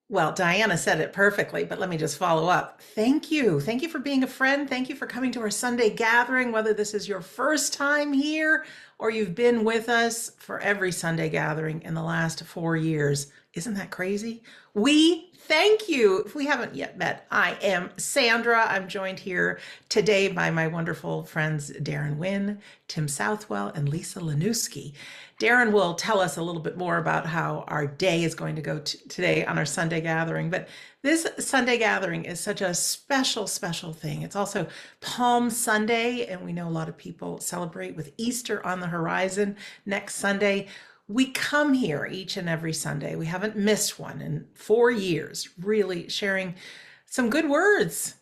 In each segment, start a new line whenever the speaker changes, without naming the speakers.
Well, Diana said it perfectly, but let me just follow up. Thank you. Thank you for being a friend. Thank you for coming to our Sunday gathering, whether this is your first time here or you've been with us for every Sunday gathering in the last 4 years. Isn't that crazy? We thank you. If we haven't yet met, I am Sandra. I'm joined here today by my wonderful friends Darren Wynn, Tim Southwell, and Lisa Lanuski. Darren will tell us a little bit more about how our day is going to go today on our Sunday gathering. But this Sunday gathering is such a special, special thing. It's also Palm Sunday, and we know a lot of people celebrate with Easter on the horizon next Sunday. We come here each and every Sunday. We haven't missed one in 4 years, really sharing some good words,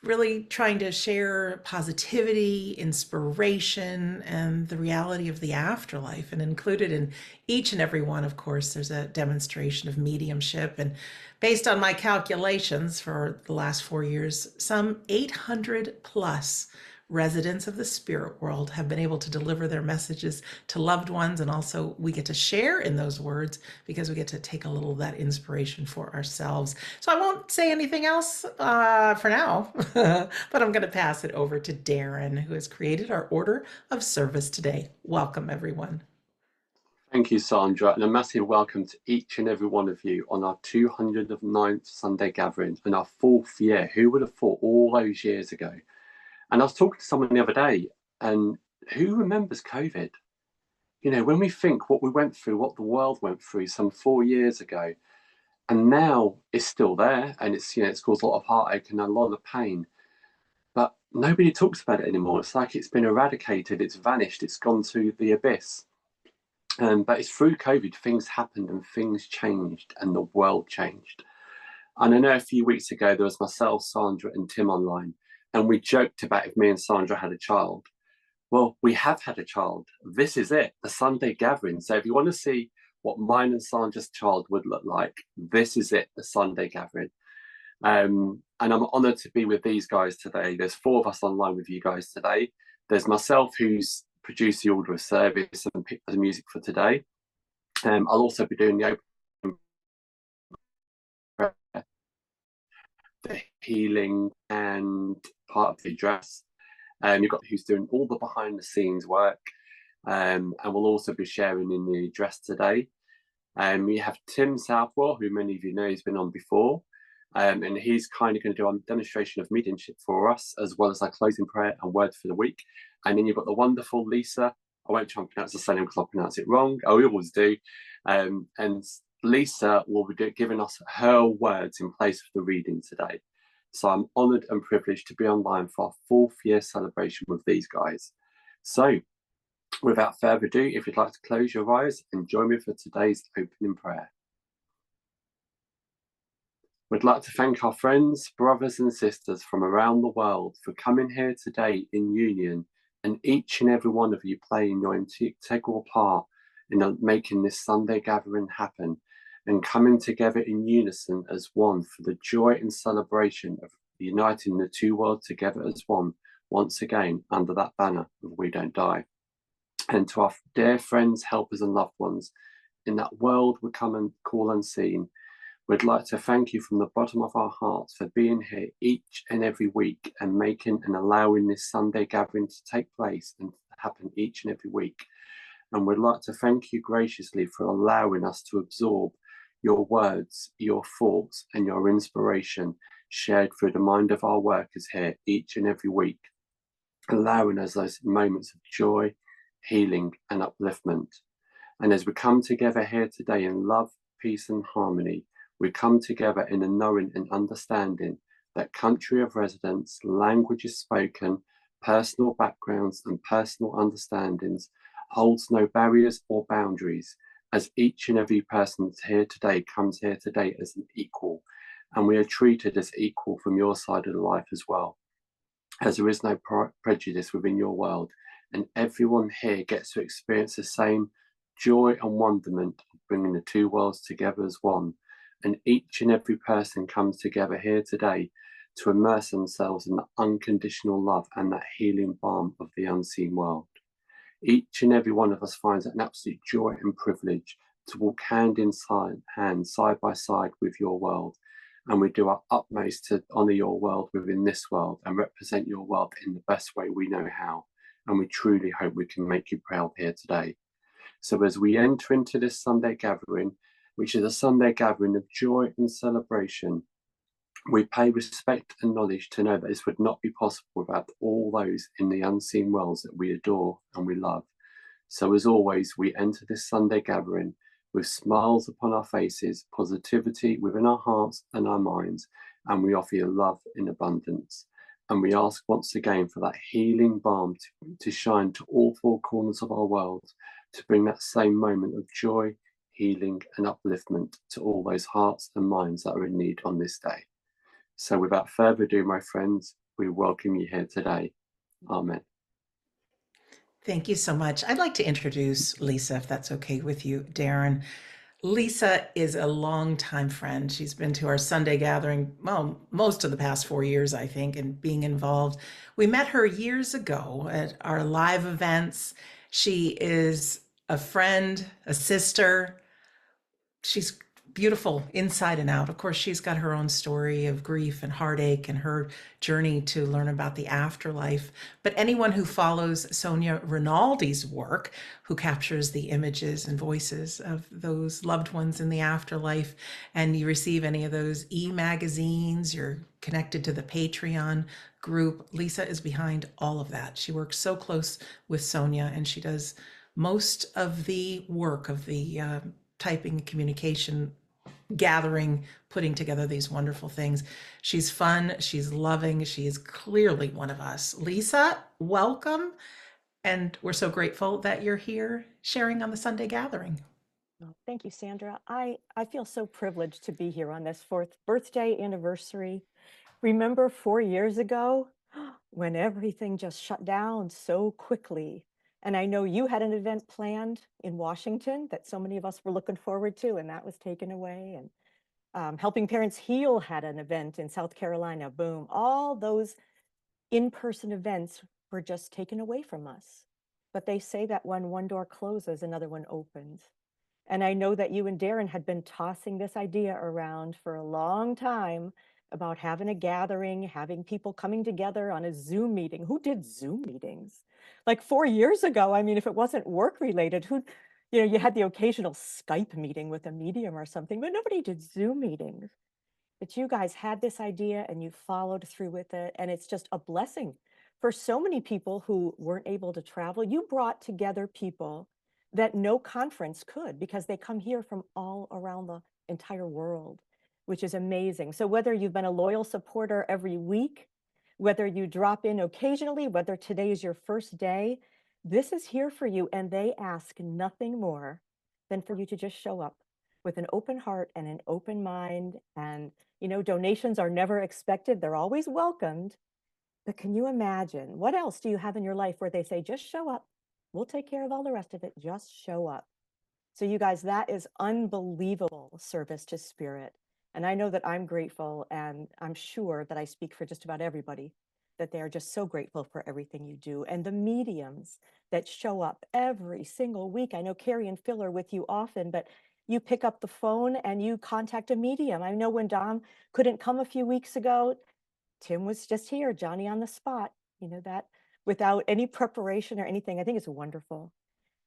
really trying to share positivity, inspiration, and the reality of the afterlife. And included in each and every one, of course, there's a demonstration of mediumship. And based on my calculations for the last 4 years, some 800 plus residents of the spirit world have been able to deliver their messages to loved ones. And also, we get to share in those words because we get to take a little of that inspiration for ourselves. So I won't say anything else for now, but I'm going to pass it over to Darren, who has created our order of service today. Welcome, everyone.
Thank you, Sandra, and a massive welcome to each and every one of you on our 209th Sunday gathering and our fourth year. Who would have thought all those years ago? And I was talking to someone the other day, and who remembers COVID? You know, when we think what we went through, what the world went through some 4 years ago, and now it's still there, and it's caused a lot of heartache and a lot of pain. But nobody talks about it anymore. It's like it's been eradicated, it's vanished, it's gone to the abyss. But it's through COVID, things happened and things changed and the world changed. And I know a few weeks ago, there was myself, Sandra, and Tim online, and we joked about if me and Sandra had a child. Well, we have had a child. This is it, the Sunday gathering. So if you want to see what mine and Sandra's child would look like, this is it, the Sunday gathering. And I'm honoured to be with these guys today. There's four of us online with you guys today. There's myself, who's produced the order of service and picked the music for today. I'll also be doing the open prayer, the healing, and part of the address. You've got who's doing all the behind the scenes work, and we'll also be sharing in the address today. We have Tim Southwell, who many of you know has been on before. And he's kind of going to do a demonstration of mediumship for us, as well as our closing prayer and word for the week. And then you've got the wonderful Lisa. I won't try and pronounce the surname because I'll pronounce it wrong. I always do. And Lisa will be giving us her words in place of the reading today. So I'm honoured and privileged to be online for our fourth year celebration with these guys. So without further ado, if you'd like to close your eyes and join me for today's opening prayer. We'd like to thank our friends, brothers, and sisters from around the world for coming here today in union, and each and every one of you playing your integral part in making this Sunday gathering happen and coming together in unison as one for the joy and celebration of uniting the two worlds together as one, once again under that banner of We Don't Die. And to our dear friends, helpers, and loved ones in that world we come and call unseen, we'd like to thank you from the bottom of our hearts for being here each and every week and making and allowing this Sunday gathering to take place and happen each and every week. And we'd like to thank you graciously for allowing us to absorb your words, your thoughts, and your inspiration shared through the mind of our workers here each and every week, allowing us those moments of joy, healing, and upliftment. And as we come together here today in love, peace, and harmony, we come together in a knowing and understanding that country of residence, languages spoken, personal backgrounds, and personal understandings holds no barriers or boundaries, as each and every person here today comes here today as an equal, and we are treated as equal from your side of the life as well, as there is no prejudice within your world, and everyone here gets to experience the same joy and wonderment of bringing the two worlds together as one. And each and every person comes together here today to immerse themselves in the unconditional love and that healing balm of the unseen world. Each and every one of us finds it an absolute joy and privilege to walk hand, side by side with your world. And we do our utmost to honour your world within this world and represent your world in the best way we know how. And we truly hope we can make you proud here today. So as we enter into this Sunday gathering, which is a Sunday gathering of joy and celebration, we pay respect and knowledge to know that this would not be possible without all those in the unseen worlds that we adore and we love. So as always, we enter this Sunday gathering with smiles upon our faces, positivity within our hearts and our minds, and we offer you love in abundance. And we ask once again for that healing balm to shine to all four corners of our world, to bring that same moment of joy, healing, and upliftment to all those hearts and minds that are in need on this day. So without further ado, my friends, we welcome you here today. Amen.
Thank you so much. I'd like to introduce Lisa, if that's okay with you, Darren. Lisa is a longtime friend. She's been to our Sunday gathering, well, most of the past 4 years, I think, and being involved. We met her years ago at our live events. She is a friend, a sister. She's beautiful inside and out. Of course, she's got her own story of grief and heartache and her journey to learn about the afterlife. But anyone who follows Sonia Rinaldi's work, who captures the images and voices of those loved ones in the afterlife, and you receive any of those e-magazines, you're connected to the Patreon group, Lisa is behind all of that. She works so close with Sonia, and she does most of the work of the typing, communication, gathering, putting together these wonderful things. She's fun, she's loving, she is clearly one of us. Lisa, welcome. And we're so grateful that you're here sharing on the Sunday gathering.
Oh, thank you, Sandra. I feel so privileged to be here on this 4th birthday anniversary. Remember 4 years ago when everything just shut down so quickly? And I know you had an event planned in Washington that so many of us were looking forward to, and that was taken away. And Helping Parents Heal had an event in South Carolina. Boom. All those in-person events were just taken away from us. But they say that when one door closes, another one opens. And I know that you and Darren had been tossing this idea around for a long time about having a gathering, having people coming together on a Zoom meeting. Who did Zoom meetings? Like 4 years ago, I mean, if it wasn't work related, you had the occasional Skype meeting with a medium or something, but nobody did Zoom meetings. But you guys had this idea and you followed through with it. And it's just a blessing for so many people who weren't able to travel. You brought together people that no conference could, because they come here from all around the entire world, which is amazing. So whether you've been a loyal supporter every week, whether you drop in occasionally, whether today is your first day, this is here for you. And they ask nothing more than for you to just show up with an open heart and an open mind. And, donations are never expected. They're always welcomed. But can you imagine, what else do you have in your life where they say, just show up? We'll take care of all the rest of it. Just show up. So you guys, that is unbelievable service to spirit. And I know that I'm grateful, and I'm sure that I speak for just about everybody, that they are just so grateful for everything you do. And the mediums that show up every single week. I know Carrie and Phil are with you often, but you pick up the phone and you contact a medium. I know when Dom couldn't come a few weeks ago, Tim was just here, Johnny on the spot, that without any preparation or anything. I think it's wonderful.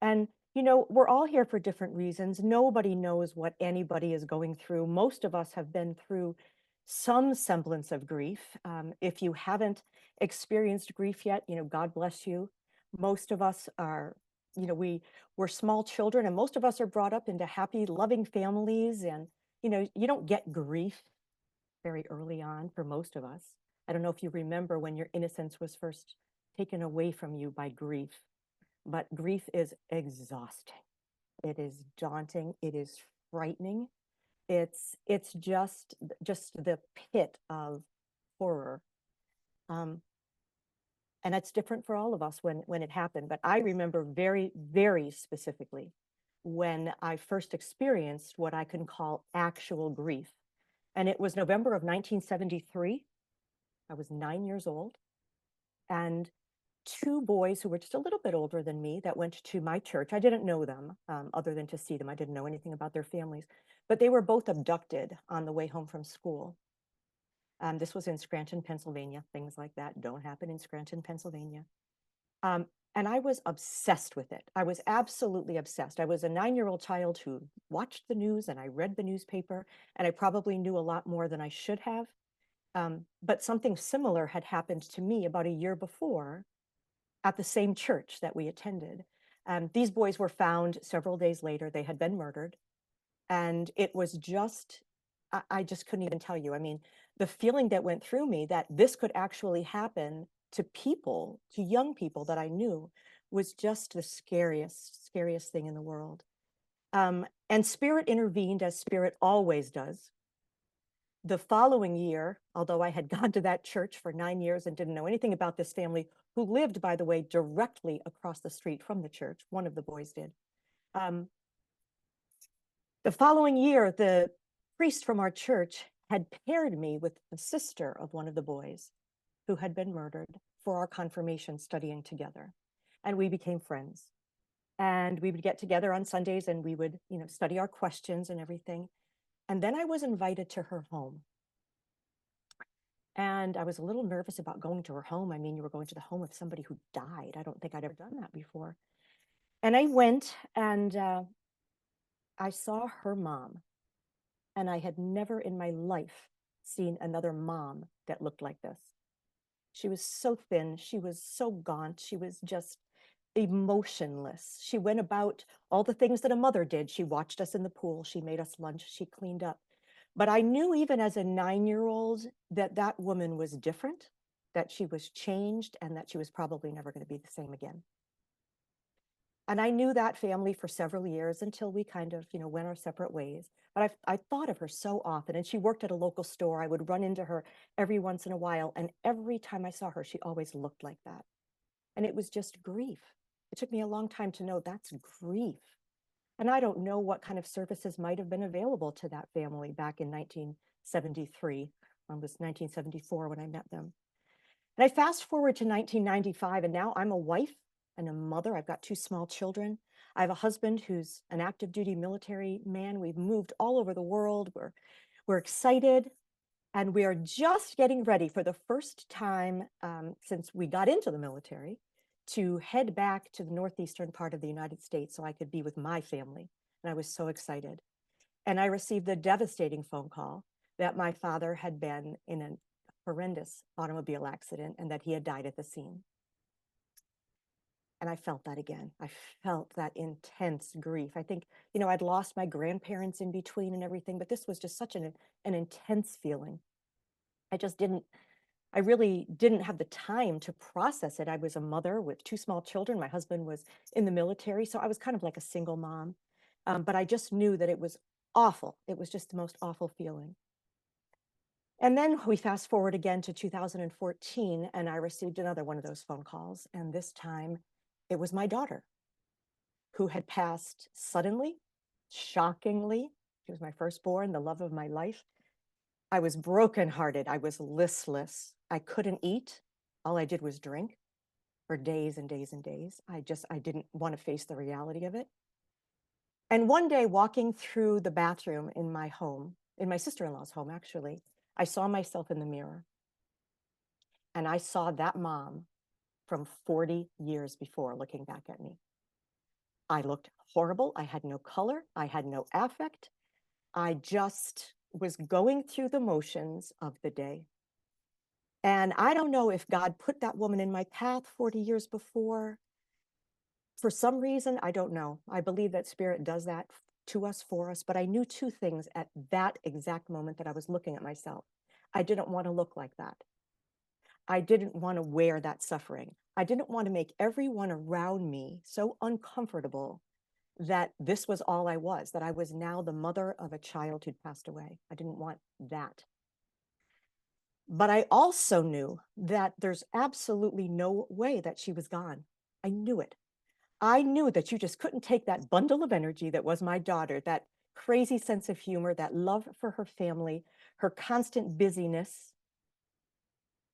And, we're all here for different reasons. Nobody knows what anybody is going through. Most of us have been through some semblance of grief. If you haven't experienced grief yet, God bless you. Most of us are, we're small children, and most of us are brought up into happy, loving families. And, you don't get grief very early on for most of us. I don't know if you remember when your innocence was first taken away from you by grief, but grief is exhausting. It is daunting. It is frightening. It's just the pit of horror. And it's different for all of us when it happened. But I remember very, very specifically when I first experienced what I can call actual grief. And it was November of 1973. I was 9 years old. And two boys who were just a little bit older than me that went to my church. I didn't know them other than to see them. I didn't know anything about their families, but they were both abducted on the way home from school. This was in Scranton, Pennsylvania. Things like that don't happen in Scranton, Pennsylvania. Um, and I was obsessed with it. I was absolutely obsessed. I was a 9-year-old child who watched the news and I read the newspaper, and I probably knew a lot more than I should have. But something similar had happened to me about a year before at the same church that we attended. These boys were found several days later. They had been murdered. And it was just, I just couldn't even tell you. I mean, the feeling that went through me that this could actually happen to people, to young people that I knew, was just the scariest thing in the world. And Spirit intervened, as Spirit always does. The following year, although I had gone to that church for 9 years and didn't know anything about this family, who lived, by the way, directly across the street from the church, one of the boys did. The following year, the priest from our church had paired me with the sister of one of the boys who had been murdered for our confirmation, studying together. And we became friends. And we would get together on Sundays and we would, study our questions and everything. And then I was invited to her home. And I was a little nervous about going to her home. I mean, you were going to the home of somebody who died. I don't think I'd ever done that before. And I went and I saw her mom. And I had never in my life seen another mom that looked like this. She was so thin. She was so gaunt. She was just emotionless. She went about all the things that a mother did. She watched us in the pool. She made us lunch. She cleaned up. But I knew even as a 9-year-old that that woman was different, that she was changed, and that she was probably never going to be the same again. And I knew that family for several years until we kind of, went our separate ways. But I thought of her so often, and she worked at a local store. I would run into her every once in a while, and every time I saw her, she always looked like that. And it was just grief. It took me a long time to know that's grief. And I don't know what kind of services might have been available to that family back in 1973. It was 1974 when I met them. And I fast forward to 1995, and now I'm a wife and a mother. I've got 2 small children. I have a husband who's an active duty military man. We've moved all over the world. We're excited. And we are just getting ready for the first time since we got into the military to head back to the northeastern part of the United States so I could be with my family. And I was so excited. And I received the devastating phone call that my father had been in a horrendous automobile accident and that he had died at the scene. And I felt that again. I felt that intense grief. I think, I'd lost my grandparents in between and everything, but this was just such an intense feeling. I really didn't have the time to process it. I was a mother with 2 small children. My husband was in the military, so I was kind of like a single mom. But I just knew that it was awful. It was just the most awful feeling. And then we fast forward again to 2014, and I received another one of those phone calls. And this time it was my daughter who had passed suddenly, shockingly. She was my firstborn, the love of my life. I was brokenhearted. I was listless. I couldn't eat. All I did was drink for days and days and days. I didn't want to face the reality of it. And one day, walking through the bathroom in my home, in my sister-in-law's home, actually, I saw myself in the mirror. And I saw that mom from 40 years before looking back at me. I looked horrible. I had no color. I had no affect. I just was going through the motions of the day. And I don't know if God put that woman in my path 40 years before. For some reason, I don't know. I believe that Spirit does that to us, for us. But I knew 2 things at that exact moment that I was looking at myself. I didn't want to look like that. I didn't want to wear that suffering. I didn't want to make everyone around me so uncomfortable that this was all I was, that I was now the mother of a child who'd passed away. I didn't want that. But I also knew that there's absolutely no way that she was gone. I knew it. I knew that you just couldn't take that bundle of energy that was my daughter, that crazy sense of humor, that love for her family, her constant busyness,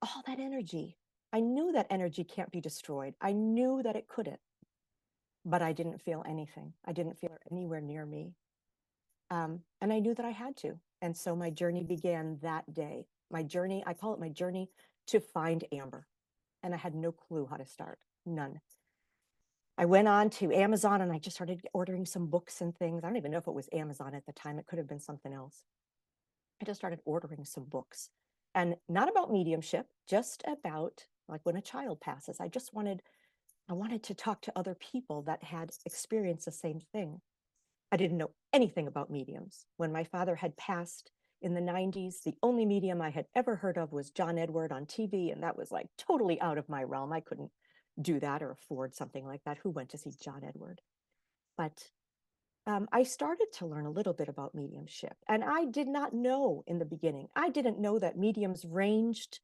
all that energy. I knew that energy can't be destroyed. I knew that it couldn't, but I didn't feel anything. I didn't feel it anywhere near me. And I knew that I had to. And so my journey began that day. My journey, I call it my journey to find Amber. And I had no clue how to start, none. I went on to Amazon and I just started ordering some books and things. I don't even know if it was Amazon at the time. It could have been something else. I just started ordering some books, and not about mediumship, just about like when a child passes. I wanted to talk to other people that had experienced the same thing. I didn't know anything about mediums. When my father had passed in the 90s, the only medium I had ever heard of was John Edward on TV, and that was like totally out of my realm. I couldn't do that or afford something like that. Who went to see John Edward? But I started to learn a little bit about mediumship, and I did not know in the beginning. I didn't know that mediums ranged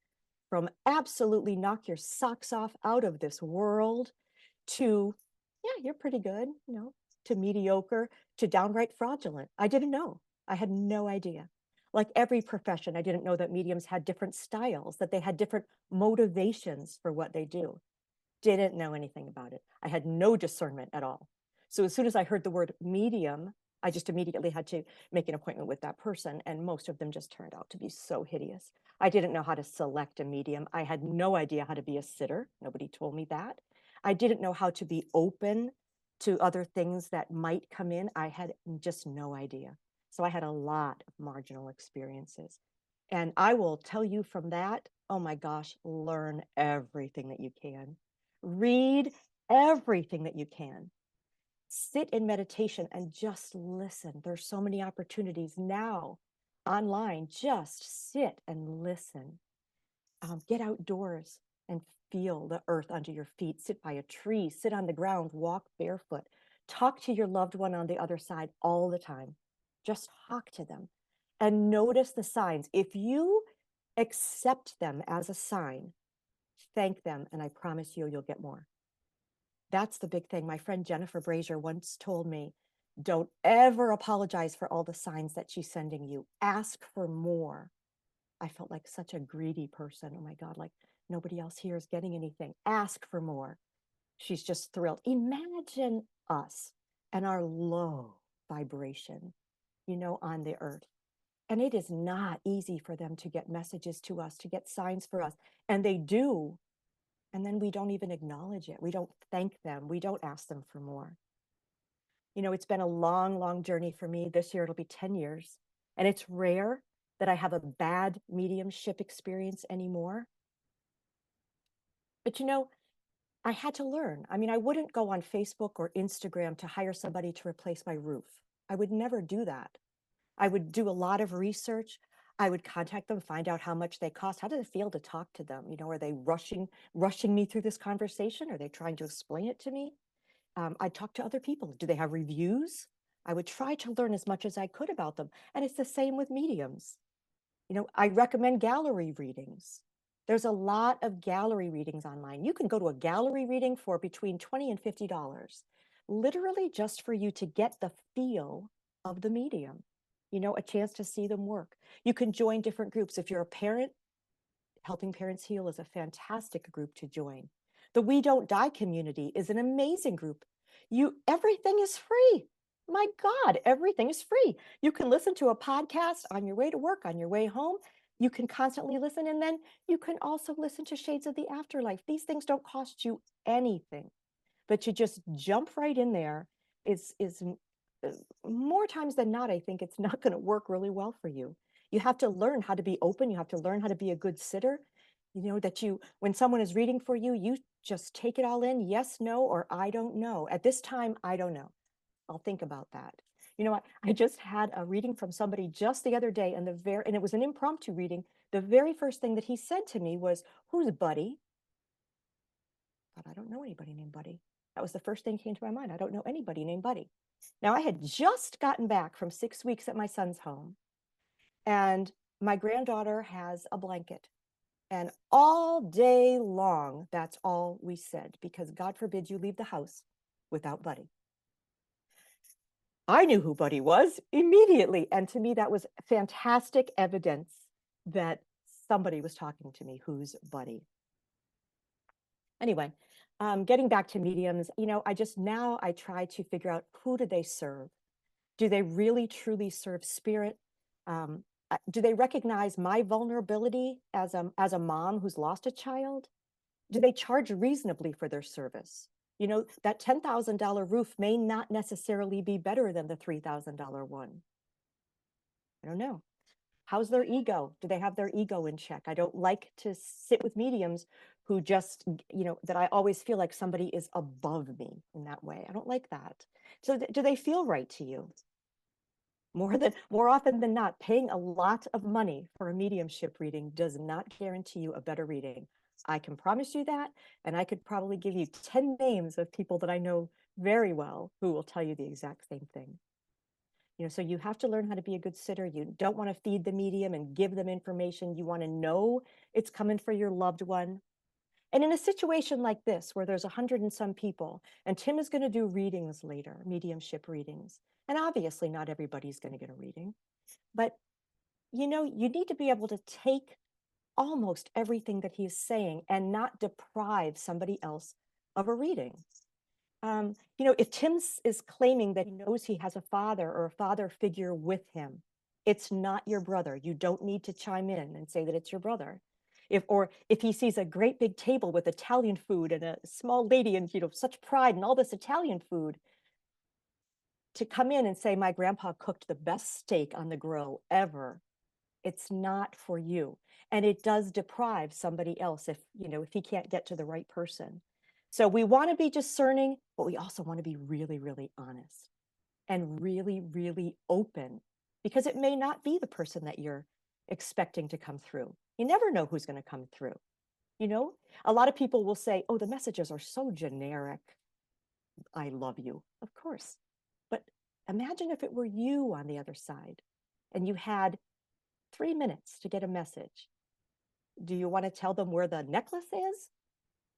from absolutely knock your socks off out of this world to, yeah, you're pretty good, to mediocre, to downright fraudulent. I didn't know. I had no idea. Like every profession, I didn't know that mediums had different styles, that they had different motivations for what they do. Didn't know anything about it. I had no discernment at all. So as soon as I heard the word medium, I just immediately had to make an appointment with that person. And most of them just turned out to be so hideous. I didn't know how to select a medium. I had no idea how to be a sitter. Nobody told me that. I didn't know how to be open to other things that might come in. I had just no idea. So I had a lot of marginal experiences. And I will tell you from that, oh my gosh, learn everything that you can. Read everything that you can. Sit in meditation and just listen. There's so many opportunities now online. Just sit and listen. Get outdoors and feel the earth under your feet. Sit by a tree, sit on the ground, walk barefoot. Talk to your loved one on the other side all the time. Just talk to them and notice the signs. If you accept them as a sign, thank them, and I promise you'll get more. That's the big thing. My friend Jennifer Brazier once told me, don't ever apologize for all the signs that she's sending you. Ask for more. I felt like such a greedy person. Oh my God, like nobody else here is getting anything. Ask for more. She's just thrilled. Imagine us and our low vibration, on the earth. And it is not easy for them to get messages to us, to get signs for us. And they do. And then we don't even acknowledge it. We don't thank them. We don't ask them for more. It's been a long, long journey for me. This year, it'll be 10 years. And it's rare that I have a bad mediumship experience anymore. But I had to learn. I mean, I wouldn't go on Facebook or Instagram to hire somebody to replace my roof. I would never do that. I would do a lot of research. I would contact them, find out how much they cost. How does it feel to talk to them? Are they rushing me through this conversation? Are they trying to explain it to me? I'd talk to other people. Do they have reviews? I would try to learn as much as I could about them. And it's the same with mediums. I recommend gallery readings. There's a lot of gallery readings online. You can go to a gallery reading for between $20 and $50, literally just for you to get the feel of the medium, a chance to see them work. You can join different groups. If you're a parent, Helping Parents Heal is a fantastic group to join. The We Don't Die community is an amazing group. Everything is free. My God, everything is free. You can listen to a podcast on your way to work, on your way home. You can constantly listen, and then you can also listen to Shades of the Afterlife. These things don't cost you anything, but you just jump right in there. Is more times than not, I think it's not going to work really well for you. You have to learn how to be open. You have to learn how to be a good sitter. When someone is reading for you, you just take it all in. Yes, no, or I don't know. At this time, I don't know. I'll think about that. I just had a reading from somebody just the other day, and it was an impromptu reading. The very first thing that he said to me was, "Who's Buddy?" But I don't know anybody named Buddy. That was the first thing that came to my mind. I don't know anybody named Buddy. Now, I had just gotten back from 6 weeks at my son's home, and my granddaughter has a blanket. And all day long, that's all we said, because God forbid you leave the house without Buddy. I knew who Buddy was immediately. And to me, that was fantastic evidence that somebody was talking to me. Who's Buddy? Anyway, getting back to mediums, I try to figure out, who do they serve? Do they really truly serve spirit? Do they recognize my vulnerability as a mom who's lost a child? Do they charge reasonably for their service? That $10,000 roof may not necessarily be better than the $3,000 one. I don't know. How's their ego? Do they have their ego in check? I don't like to sit with mediums who just, that I always feel like somebody is above me in that way. I don't like that. So do they feel right to you? More often than not, paying a lot of money for a mediumship reading does not guarantee you a better reading. I can promise you that, and I could probably give you 10 names of people that I know very well who will tell you the exact same thing. So you have to learn how to be a good sitter. You don't want to feed the medium and give them information. You want to know it's coming for your loved one. And in a situation like this, where there's 100 and some people, and Tim is going to do readings later, mediumship readings, and obviously not everybody's going to get a reading, but you need to be able to take almost everything that he's saying and not deprive somebody else of a reading. If Tim is claiming that he knows he has a father or a father figure with him, it's not your brother. You don't need to chime in and say that it's your brother. If he sees a great big table with Italian food and a small lady and such pride and all this Italian food, to come in and say, my grandpa cooked the best steak on the grill ever, it's not for you. And it does deprive somebody else if he can't get to the right person. So we want to be discerning, but we also want to be really, really honest and really, really open, because it may not be the person that you're expecting to come through. You never know who's going to come through. A lot of people will say, oh, the messages are so generic. I love you. Of course. But imagine if it were you on the other side and you had 3 minutes to get a message. Do you want to tell them where the necklace is?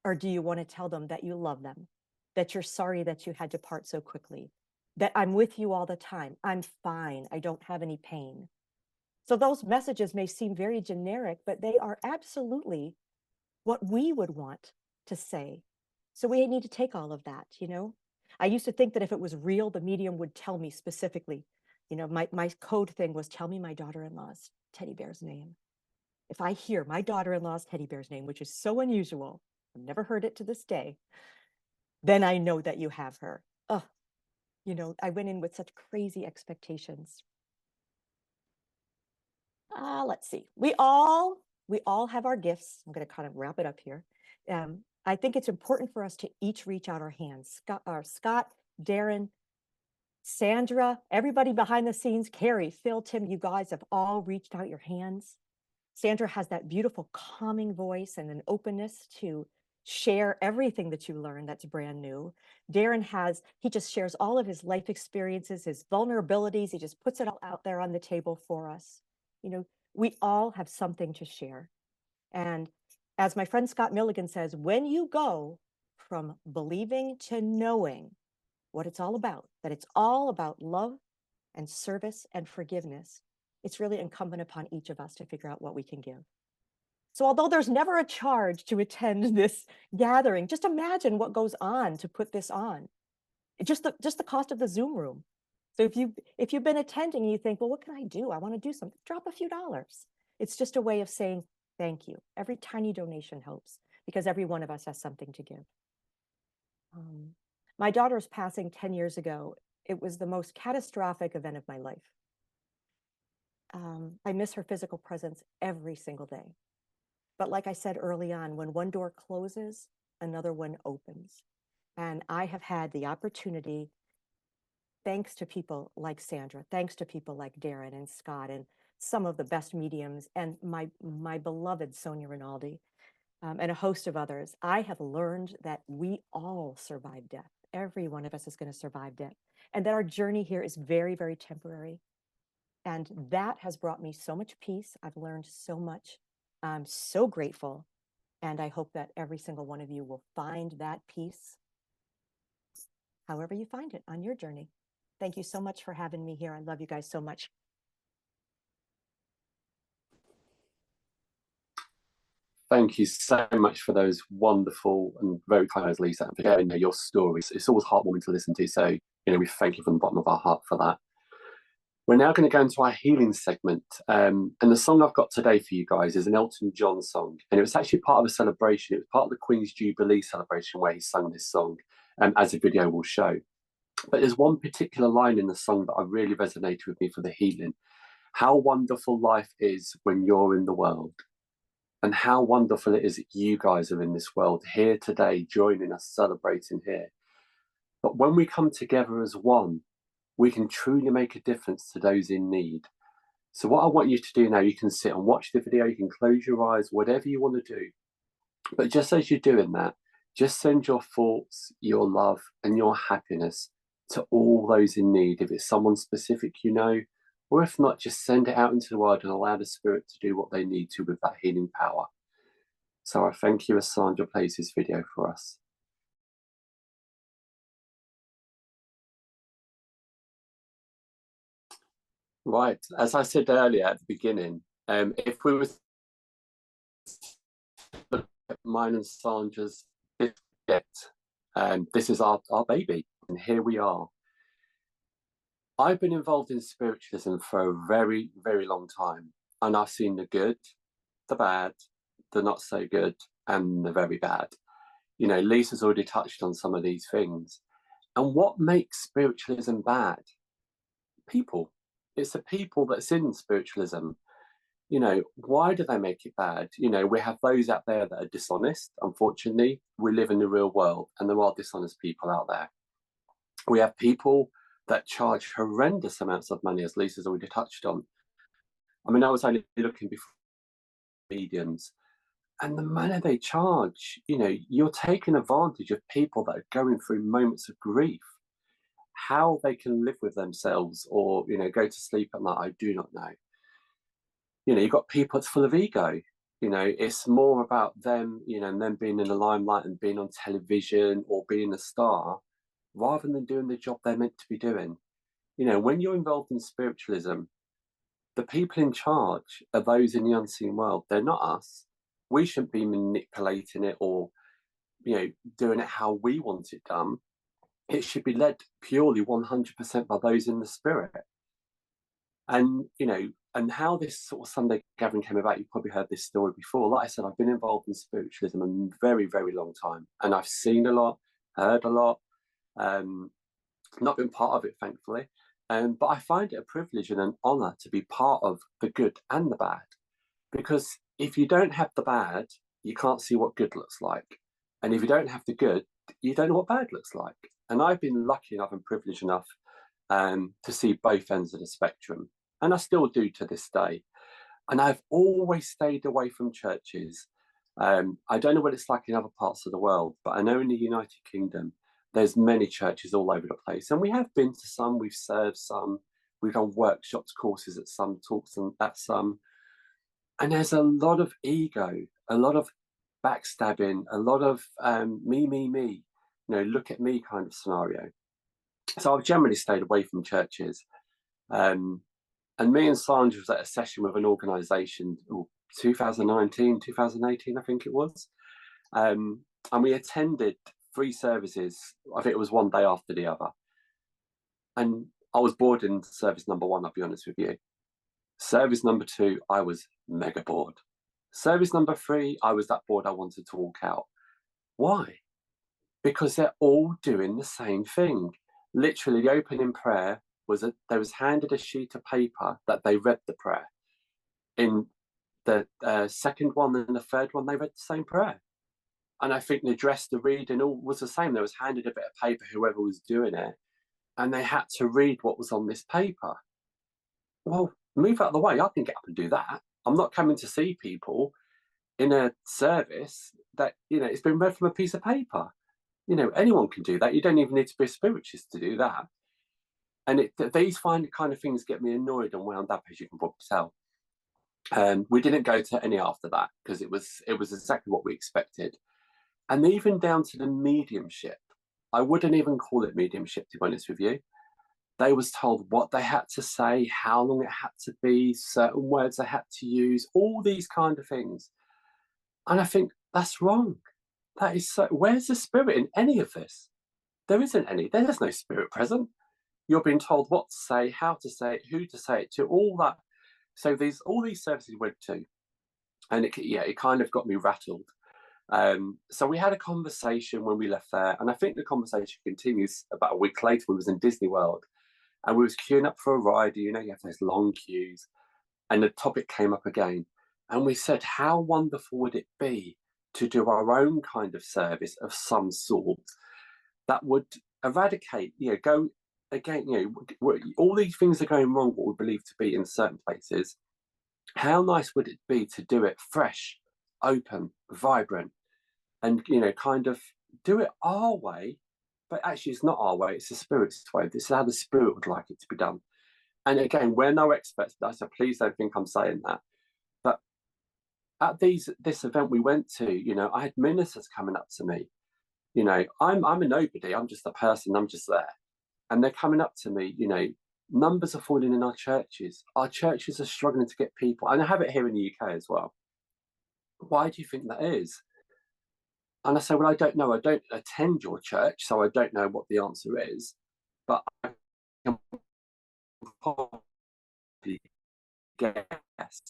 Or do you want to tell them that you love them, that you're sorry that you had to part so quickly, that I'm with you all the time, I'm fine, I don't have any pain? So those messages may seem very generic, but they are absolutely what we would want to say. So we need to take all of that, I used to think that if it was real, the medium would tell me specifically. My code thing was, tell me my daughter-in-law's teddy bear's name. If I hear my daughter-in-law's teddy bear's name, which is so unusual, I've never heard it to this day, then I know that you have her. Oh, I went in with such crazy expectations. Let's see. We all have our gifts. I'm going to kind of wrap it up here. I think it's important for us to each reach out our hands. Scott, Darren, Sandra, everybody behind the scenes, Carrie, Phil, Tim, you guys have all reached out your hands. Sandra has that beautiful calming voice and an openness to share everything that you learn that's brand new. Darren he just shares all of his life experiences, his vulnerabilities. He just puts it all out there on the table for us. We all have something to share. And as my friend Scott Milligan says, when you go from believing to knowing what it's all about, that it's all about love and service and forgiveness, it's really incumbent upon each of us to figure out what we can give. So although there's never a charge to attend this gathering, just imagine what goes on to put this on. Just the cost of the Zoom room. So if you've been attending and you think, well, what can I do? I want to do something. Drop a few dollars. It's just a way of saying thank you. Every tiny donation helps, because every one of us has something to give. My daughter's passing 10 years ago. It was the most catastrophic event of my life. I miss her physical presence every single day. But like I said early on, when one door closes, another one opens. And I have had the opportunity, thanks to people like Sandra, thanks to people like Darren and Scott and some of the best mediums, and my beloved Sonia Rinaldi, and a host of others, I have learned that we all survive death. Every one of us is going to survive death. And that our journey here is very, very temporary. And that has brought me so much peace. I've learned so much. I'm so grateful. And I hope that every single one of you will find that peace, however you find it on your journey. Thank you so much for having me here. I love you guys so much.
Thank you so much for those wonderful and very kind words, Lisa, and for sharing your stories. It's always heartwarming to listen to. So, we thank you from the bottom of our heart for that. We're now going to go into our healing segment. And the song I've got today for you guys is an Elton John song. And it was actually part of a celebration. It was part of the Queen's Jubilee celebration where he sung this song, as the video will show. But there's one particular line in the song that I really resonated with me for the healing. How wonderful life is when you're in the world. And how wonderful it is that you guys are in this world here today, joining us, celebrating here. But when we come together as one, we can truly make a difference to those in need. So what I want you to do now, you can sit and watch the video, you can close your eyes, whatever you want to do. But just as you're doing that, just send your thoughts, your love, and your happiness to all those in need. If it's someone specific or if not, just send it out into the world and allow the Spirit to do what they need to with that healing power. So I thank you as Sandra plays this video for us. Right, as I said earlier at the beginning, if we were to look at mine and Sandra's gift, this is our baby, and here we are. I've been involved in spiritualism for a very, very long time, and I've seen the good, the bad, the not so good, and the very bad. Lisa's already touched on some of these things. And what makes spiritualism bad? People. It's the people that's in spiritualism. Why do they make it bad? We have those out there that are dishonest. Unfortunately, we live in the real world, and there are dishonest people out there. We have people that charge horrendous amounts of money, as Lisa's already touched on. I was only looking before mediums, and the money they charge, you're taking advantage of people that are going through moments of grief. How they can live with themselves or, go to sleep at night, I do not know. You've got people that's full of ego. It's more about them, and them being in the limelight and being on television or being a star, rather than doing the job they're meant to be doing. When you're involved in spiritualism, the people in charge are those in the unseen world. They're not us. We shouldn't be manipulating it or, doing it how we want it done. It should be led purely 100% by those in the spirit. And, and how this sort of Sunday gathering came about, you've probably heard this story before. Like I said, I've been involved in spiritualism a very, very long time. And I've seen a lot, heard a lot, not been part of it, thankfully. But I find it a privilege and an honor to be part of the good and the bad. Because if you don't have the bad, you can't see what good looks like. And if you don't have the good, you don't know what bad looks like. And I've been lucky enough and privileged enough to see both ends of the spectrum. And I still do to this day. And I've always stayed away from churches. I don't know what it's like in other parts of the world, but I know in the United Kingdom, there's many churches all over the place. And we have been to some, we've served some, we've done workshops, courses at some, talks at some. And there's a lot of ego, a lot of backstabbing, a lot of me, look at me kind of scenario. So I've generally stayed away from churches. And me and Sandra was at a session with an organisation, 2019, 2018, I think it was. And we attended 3 services. I think it was one day after the other. And I was bored in service number 1, I'll be honest with you. Service number 2, I was mega bored. Service number 3, I was that bored I wanted to walk out. Why? Because they're all doing the same thing. Literally, the opening prayer was they was handed a sheet of paper that they read the prayer. In the second one and the third one, they read the same prayer. And I think the dress, the reading, all was the same. They was handed a bit of paper, whoever was doing it, and they had to read what was on this paper. Well, move out of the way. I can get up and do that. I'm not coming to see people in a service that, it's been read from a piece of paper. Anyone can do that. You don't even need to be a spiritist to do that. And these kind of things get me annoyed and wound up, as you can probably tell. We didn't go to any after that because it was exactly what we expected. And even down to the mediumship, I wouldn't even call it mediumship, to be honest with you. They was told what they had to say, how long it had to be, certain words they had to use, all these kind of things. And I think that's wrong. That is so. Where's the spirit in any of this? There isn't any. There's no spirit present. You're being told what to say, how to say it, who to say it to, all that. So there's all these services we went to, and it kind of got me rattled. So we had a conversation when we left there, and I think the conversation continues about a week later. We was in Disney World, and we was queuing up for a ride. You know, you have those long queues, and the topic came up again, and we said, how wonderful would it be to do our own kind of service of some sort that would eradicate, go again, all these things are going wrong, what we believe to be in certain places. How nice would it be to do it fresh, open, vibrant, and, kind of do it our way? But actually, it's not our way, it's the Spirit's way. This is how the Spirit would like it to be done. And again, we're no experts, so please don't think I'm saying that. But at this event we went to, I had ministers coming up to me. I'm a nobody. I'm just a person. I'm just there, and they're coming up to me. Numbers are falling in our churches. Our churches are struggling to get people, and I have it here in the UK as well. Why do you think that is? And I say, well, I don't know. I don't attend your church, so I don't know what the answer is. But I can probably guess.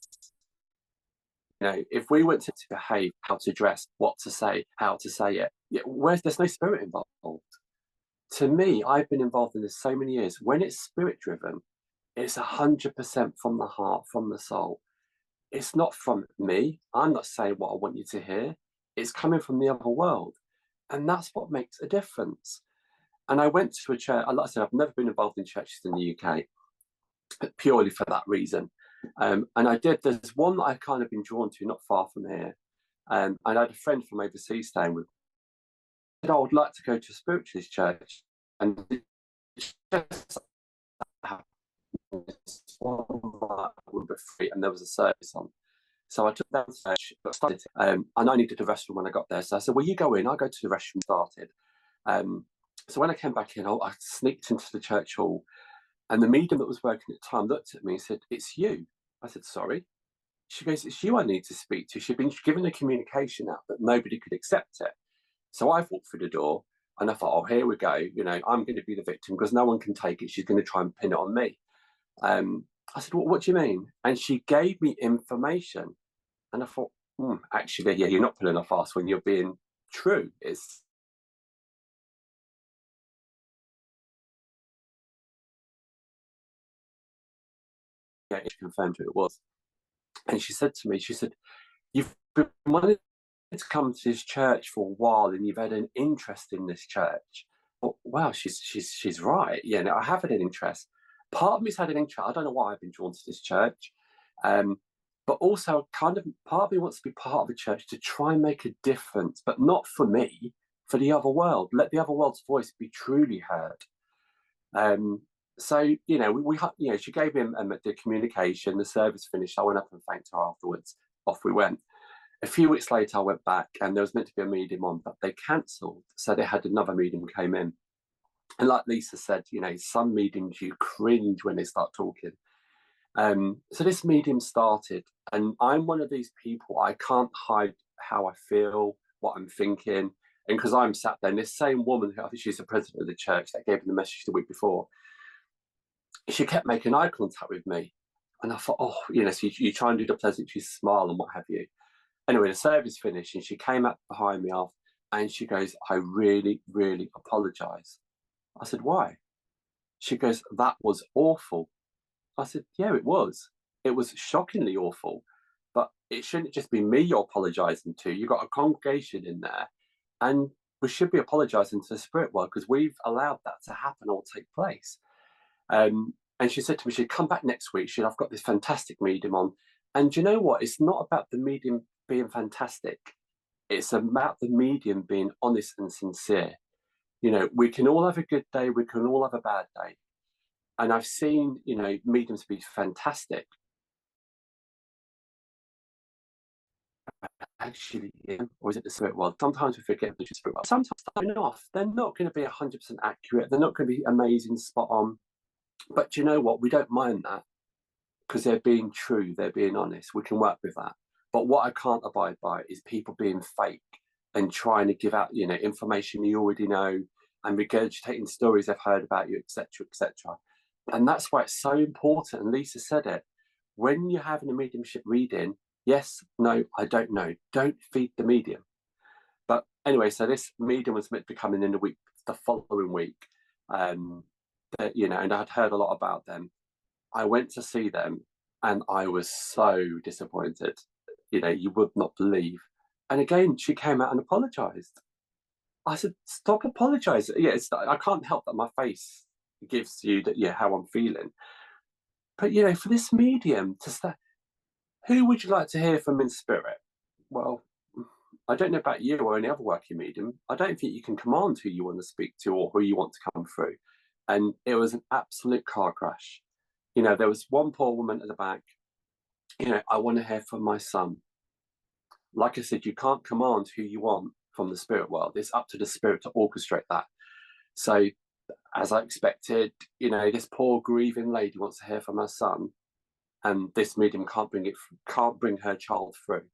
If we went to behave, how to dress, what to say, how to say it, there's no spirit involved. To me, I've been involved in this so many years. When it's spirit driven, it's 100% from the heart, from the soul. It's not from me. I'm not saying what I want you to hear. It's coming from the other world. And that's what makes a difference. And I went to a church, like I said, I've never been involved in churches in the UK, purely for that reason. And there's one that I've kind of been drawn to, not far from here. And I had a friend from overseas staying with me. I said, I would like to go to a spiritualist church. And just free, and there was a service on. So I took that church, started, and I needed a restroom when I got there. So I said, well, you go in, I'll go to the restroom, started. So when I came back in, I sneaked into the church hall, and the medium that was working at the time looked at me and said, it's you. I said, sorry. She goes, it's you I need to speak to. She'd been given a communication out, but nobody could accept it. So I walked through the door, and I thought, oh, here we go. I'm going to be the victim because no one can take it. She's going to try and pin it on me. I said, well, what do you mean? And she gave me information. And I thought, actually, yeah, you're not pulling a fast when you're being true. It's she confirmed who it was. And she said to me, you've been wanting to come to this church for a while and you've had an interest in this church. Well, wow, she's right. Yeah, I have had an interest. Part of me's had an interest. I don't know why I've been drawn to this church. But also part of me wants to be part of the church to try and make a difference, but not for me, for the other world. Let the other world's voice be truly heard. So, she gave him the communication, the service finished. I went up and thanked her afterwards. Off we went. A few weeks later, I went back and there was meant to be a medium on, but they cancelled. So they had another medium came in. And like Lisa said, some mediums you cringe when they start talking. So this medium started, and I'm one of these people, I can't hide how I feel, what I'm thinking. And because I'm sat there, and this same woman, who I think she's the president of the church that gave me the message the week before, she kept making eye contact with me. And I thought, so you try and do the pleasantry smile and what have you. Anyway, the service finished and she came up behind me after, and she goes, I really, really apologise. I said, why? She goes, that was awful. I said, yeah, it was. It was shockingly awful. But it shouldn't just be me you're apologising to. You've got a congregation in there. And we should be apologising to the spirit world because we've allowed that to happen or take place. And she said to me, she'd come back next week. I've got this fantastic medium on. And you know what? It's not about the medium being fantastic. It's about the medium being honest and sincere. We can all have a good day. We can all have a bad day. And I've seen, mediums be fantastic. Actually, or is it the spirit world? Sometimes we forget the spirit world. Sometimes they're not going to be 100% accurate. They're not going to be amazing, spot on. But you know what? We don't mind that because they're being true. They're being honest. We can work with that. But what I can't abide by is people being fake and trying to give out, information you already know and regurgitating stories they've heard about you, etc., etc. And that's why it's so important. And Lisa said it. When you're having a mediumship reading, yes, no, I don't know. Don't feed the medium. But anyway, so this medium was meant to be coming in the following week. And I'd heard a lot about them. I went to see them and I was so disappointed. You would not believe. And again, she came out and apologized. I said, stop apologizing. Yeah, I can't help that my face gives you that, how I'm feeling. But, for this medium to say, who would you like to hear from in spirit? Well, I don't know about you or any other working medium. I don't think you can command who you want to speak to or who you want to come through. And it was an absolute car crash. There was one poor woman at the back. I want to hear from my son. Like I said, you can't command who you want from the spirit world. It's up to the spirit to orchestrate that. So, as I expected, this poor grieving lady wants to hear from her son, and this medium can't bring her child through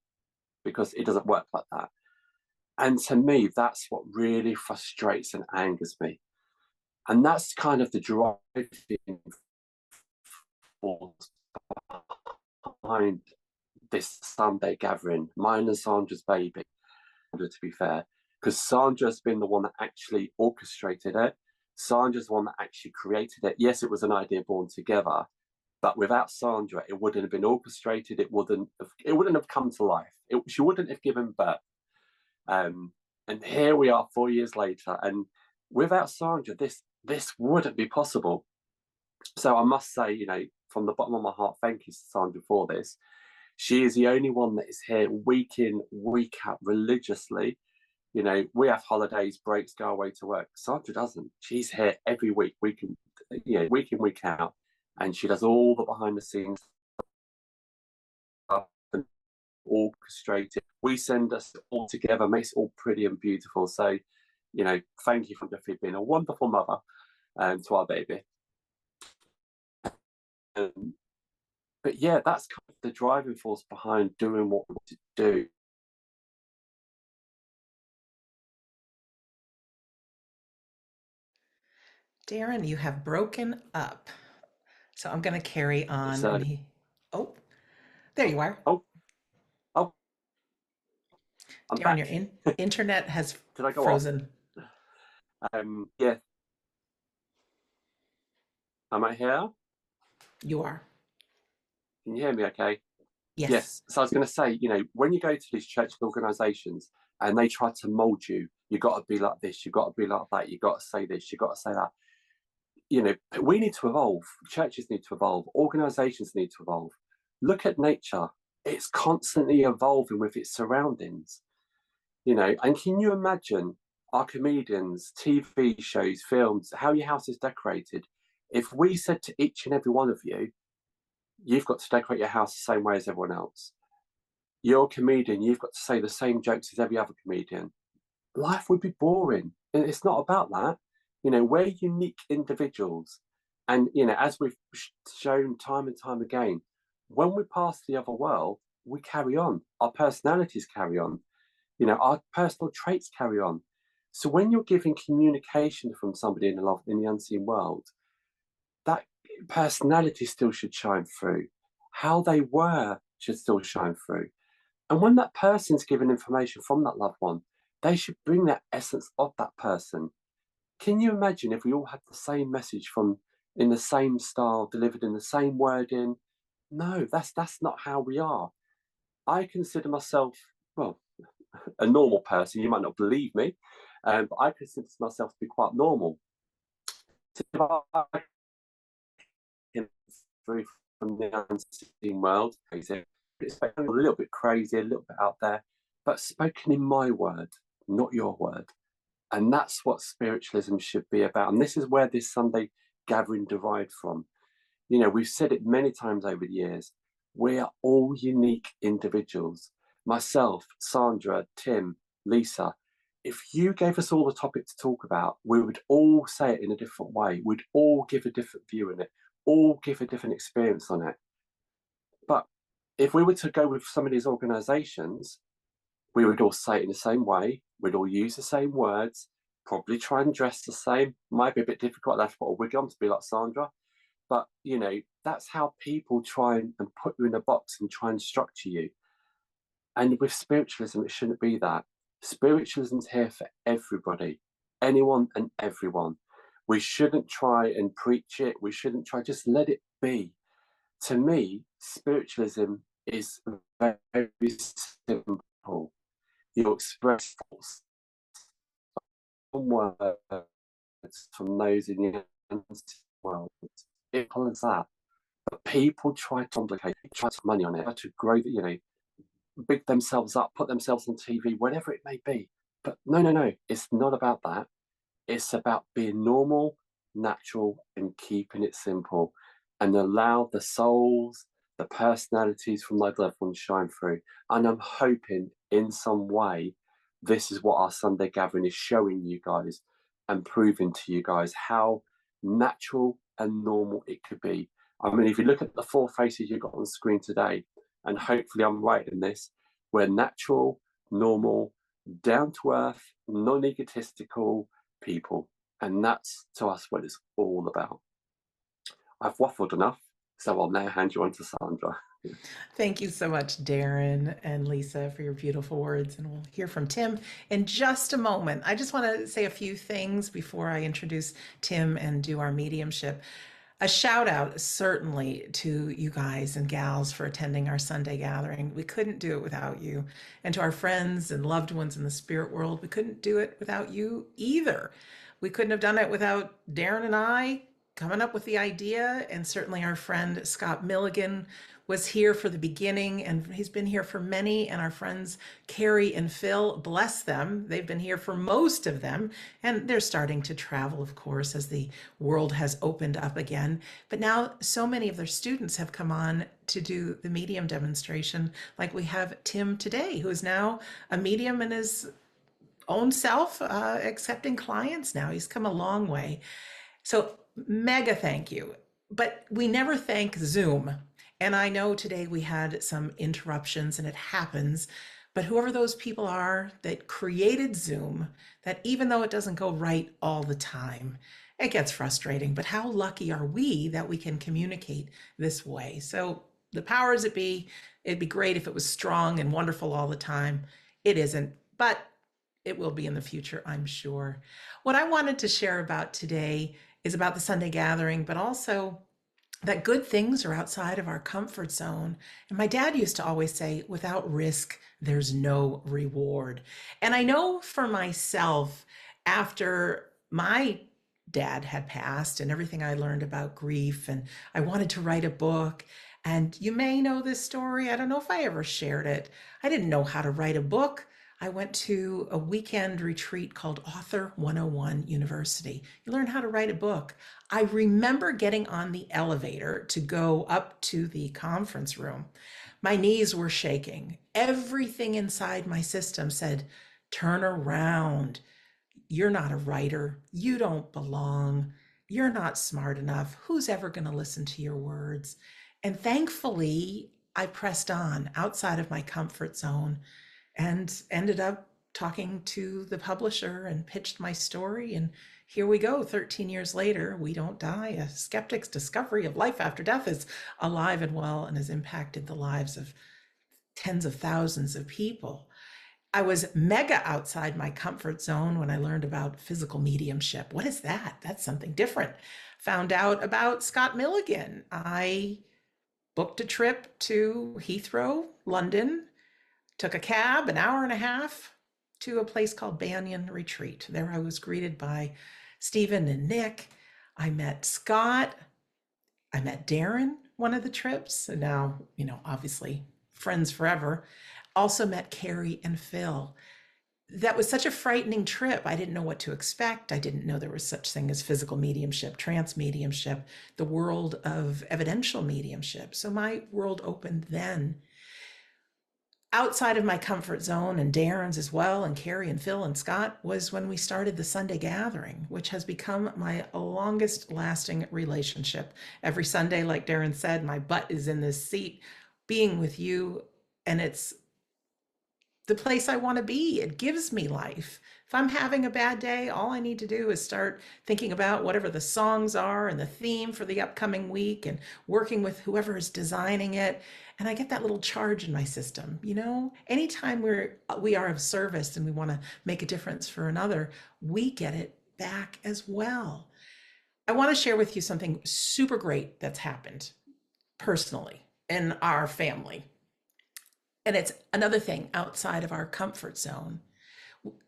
because it doesn't work like that. And to me, that's what really frustrates and angers me. And that's kind of the driving force behind this Sunday gathering, mine and Sandra's baby, to be fair, because Sandra's been the one that actually orchestrated it. Sandra's the one that actually created it. Yes, it was an idea born together, but without Sandra, it wouldn't have been orchestrated. It wouldn't have come to life. She wouldn't have given birth. And here we are 4 years later, and without Sandra, this wouldn't be possible. So I must say, from the bottom of my heart, thank you, Sandra, for this. She is the only one that is here week in, week out, religiously. We have holidays, breaks, go away to work. Sandra doesn't. She's here every week, week in, week out, and she does all the behind the scenes stuff and orchestrated. We send us all together, makes it all pretty and beautiful. So, thank you for being a wonderful mother to our baby. But yeah, that's kind of the driving force behind doing what we want to do.
Darren, you have broken up. So I'm going to carry on.
So,
oh, there you are.
oh, I'm
Darren,
back.
your internet has
Did I go
frozen.
Yeah. Am I here?
You are.
Can you hear me okay?
Yes.
So I was going to say, when you go to these church organisations and they try to mould you, you got to be like this, you got to be like that, you got to say this, you got to say that. We need to evolve. Churches need to evolve. Organisations need to evolve. Look at nature. It's constantly evolving with its surroundings. And can you imagine our comedians, TV shows, films, how your house is decorated? If we said to each and every one of you, you've got to decorate your house the same way as everyone else. You're a comedian, you've got to say the same jokes as every other comedian. Life would be boring. And it's not about that. We're unique individuals. And, as we've shown time and time again, when we pass the other world, we carry on. Our personalities carry on. Our personal traits carry on. So when you're giving communication from somebody in the unseen world, that personality still should shine through. How they were should still shine through. And when that person's given information from that loved one, they should bring that essence of that person. Can you imagine if we all had the same message in the same style, delivered in the same wording? No, that's not how we are. I consider myself, well, a normal person. You might not believe me, but I consider myself to be quite normal. Through from the unseen world, it's a little bit crazy, a little bit out there, but spoken in my word, not your word. And that's what spiritualism should be about. And this is where this Sunday gathering derived from. We've said it many times over the years. We are all unique individuals. Myself, Sandra, Tim, Lisa. If you gave us all the topic to talk about, we would all say it in a different way. We'd all give a different view in it, all give a different experience on it. But if we were to go with some of these organizations, we would all say it in the same way. We'd all use the same words, probably try and dress the same. Might be a bit difficult. That's what a wig on to be like Sandra. But, that's how people try and put you in a box and try and structure you. And with spiritualism, it shouldn't be that. Spiritualism's here for everybody, anyone and everyone. We shouldn't try and preach it. We shouldn't try, just let it be. To me, spiritualism is very simple. You express words from those in the world. Simple as that. But people try to complicate, try to put money on it, try to grow, big themselves up, put themselves on TV, whatever it may be. But no, it's not about that. It's about being normal, natural, and keeping it simple, and allow the souls, the personalities from those loved ones shine through. And I'm hoping in some way, this is what our Sunday gathering is showing you guys and proving to you guys how natural and normal it could be. I mean, if you look at the four faces you've got on screen today, and hopefully I'm right in this, we're natural, normal, down to earth, non egotistical people. And that's to us what it's all about. I've waffled enough, so I'll now hand you on to Sandra.
Thank you so much, Darren and Lisa, for your beautiful words. And we'll hear from Tim in just a moment. I just want to say a few things before I introduce Tim and do our mediumship. A shout out certainly to you guys and gals for attending our Sunday gathering. We couldn't do it without you. And to our friends and loved ones in the spirit world, we couldn't do it without you either. We couldn't have done it without Darren and I coming up with the idea, and certainly our friend Scott Milligan was here for the beginning, and he's been here for many, and our friends Carrie and Phil, bless them, they've been here for most of them, and they're starting to travel, of course, as the world has opened up again. But now so many of their students have come on to do the medium demonstration, like we have Tim today, who is now a medium in his own self, accepting clients now. He's come a long way. So mega thank you. But we never thank Zoom. And I know today we had some interruptions, and it happens. But whoever those people are that created Zoom, that even though it doesn't go right all the time, it gets frustrating. But how lucky are we that we can communicate this way? So the powers that be, it'd be great if it was strong and wonderful all the time. It isn't, but it will be in the future, I'm sure. What I wanted to share about today is about the Sunday gathering, but also that good things are outside of our comfort zone. And my dad used to always say, without risk, there's no reward. And I know for myself, after my dad had passed and everything I learned about grief, and I wanted to write a book. And you may know this story. I don't know if I ever shared it. I didn't know how to write a book. I went to a weekend retreat called Author 101 University. You learn how to write a book. I remember getting on the elevator to go up to the conference room. My knees were shaking. Everything inside my system said, turn around. You're not a writer. You don't belong. You're not smart enough. Who's ever going to listen to your words? And thankfully, I pressed on outside of my comfort zone and ended up talking to the publisher and pitched my story. And here we go, 13 years later, We Don't Die, a skeptic's discovery of life after death, is alive and well and has impacted the lives of tens of thousands of people. I was mega outside my comfort zone when I learned about physical mediumship. What is that? That's something different. Found out about Scott Milligan. I booked a trip to Heathrow, London, took a cab, an hour and a half, to a place called Banyan Retreat. There I was greeted by Stephen and Nick. I met Scott. I met Darren one of the trips. And now, obviously friends forever. Also met Carrie and Phil. That was such a frightening trip. I didn't know what to expect. I didn't know there was such thing as physical mediumship, trance mediumship, the world of evidential mediumship. So my world opened then. Outside of my comfort zone, and Darren's as well, and Carrie and Phil and Scott, was when we started the Sunday gathering, which has become my longest lasting relationship. Every Sunday, like Darren said, my butt is in this seat being with you, and it's the place I want to be. It gives me life. If I'm having a bad day, all I need to do is start thinking about whatever the songs are and the theme for the upcoming week and working with whoever is designing it. And I get that little charge in my system. Anytime we are of service and we want to make a difference for another, we get it back as well. I want to share with you something super great that's happened personally in our family. And it's another thing outside of our comfort zone.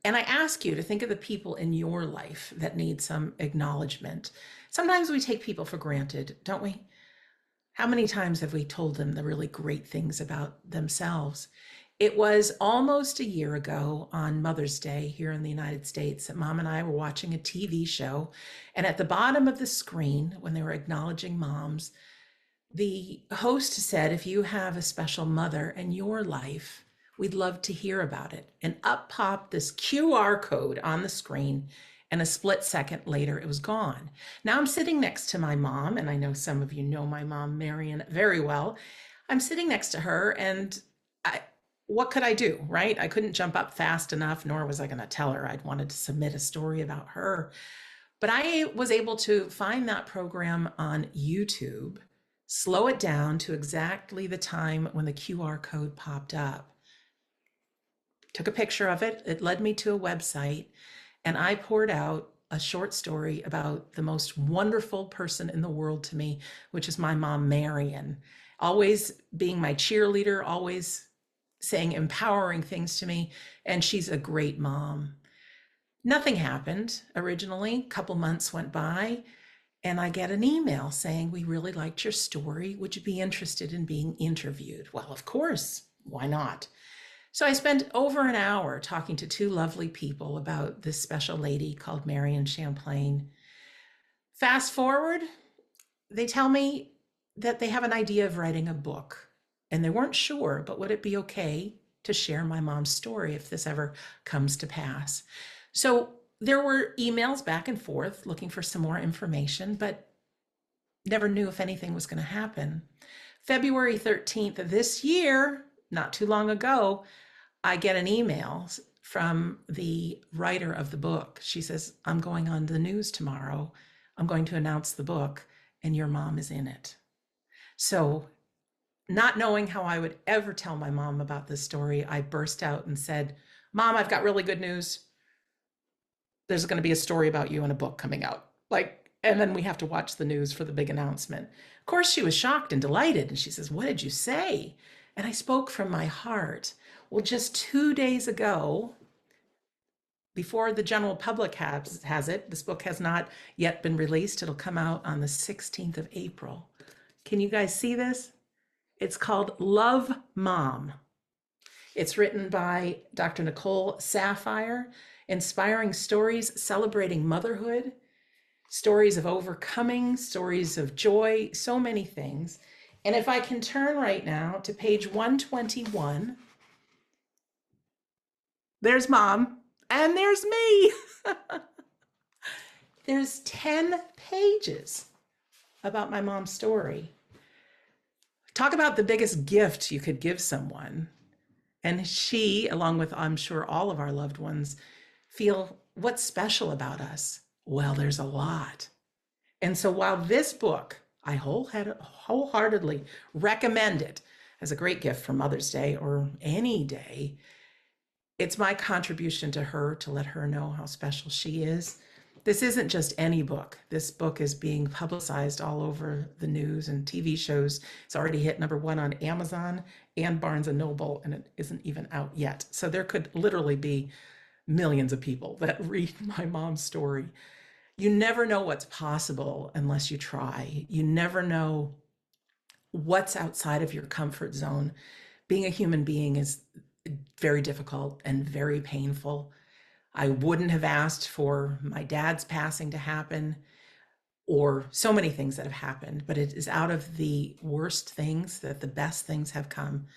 And I ask you to think of the people in your life that need some acknowledgement. Sometimes we take people for granted, don't we? How many times have we told them the really great things about themselves? It was almost a year ago on Mother's Day here in the United States that Mom and I were watching a TV show. And at the bottom of the screen, when they were acknowledging moms, the host said, if you have a special mother in your life, we'd love to hear about it. And up popped this QR code on the screen, and a split second later, it was gone. Now I'm sitting next to my mom, and I know some of you know my mom, Marion, very well. I'm sitting next to her, and what could I do, right? I couldn't jump up fast enough, nor was I going to tell her I'd wanted to submit a story about her. But I was able to find that program on YouTube, slow it down to exactly the time when the QR code popped up. Took a picture of it. It led me to a website, and I poured out a short story about the most wonderful person in the world to me, which is my mom, Marion. Always being my cheerleader, always saying empowering things to me, and she's a great mom. Nothing happened originally. A couple months went by, and I get an email saying, we really liked your story. Would you be interested in being interviewed? Well, of course, why not? So I spent over an hour talking to two lovely people about this special lady called Marion Champlain. Fast forward, they tell me that they have an idea of writing a book, and they weren't sure, but would it be okay to share my mom's story if this ever comes to pass? So there were emails back and forth looking for some more information, but never knew if anything was going to happen. February 13th of this year, not too long ago, I get an email from the writer of the book. She says, I'm going on the news tomorrow. I'm going to announce the book, and your mom is in it. So, not knowing how I would ever tell my mom about this story, I burst out and said, Mom, I've got really good news. There's going to be a story about you in a book coming out. And then we have to watch the news for the big announcement. Of course, she was shocked and delighted. And she says, what did you say? And I spoke from my heart. Well, just 2 days ago, before the general public has it, this book has not yet been released. It'll come out on the 16th of April. Can you guys see this? It's called Love Mom. It's written by Dr. Nicole Saphier, inspiring stories celebrating motherhood, stories of overcoming, stories of joy, so many things. And if I can turn right now to page 121, there's Mom, and there's me. There's 10 pages about my mom's story. Talk about the biggest gift you could give someone. And she, along with, I'm sure, all of our loved ones, feel what's special about us. Well, there's a lot. And so while this book, I wholeheartedly recommend it as a great gift for Mother's Day or any day, it's my contribution to her to let her know how special she is. This isn't just any book. This book is being publicized all over the news and TV shows. It's already hit #1 on Amazon and Barnes & Noble, and it isn't even out yet. So there could literally be millions of people that read my mom's story. You never know what's possible unless you try. You never know what's outside of your comfort zone. Being a human being is very difficult and very painful. I wouldn't have asked for my dad's passing to happen or so many things that have happened, but it is out of the worst things that the best things have come.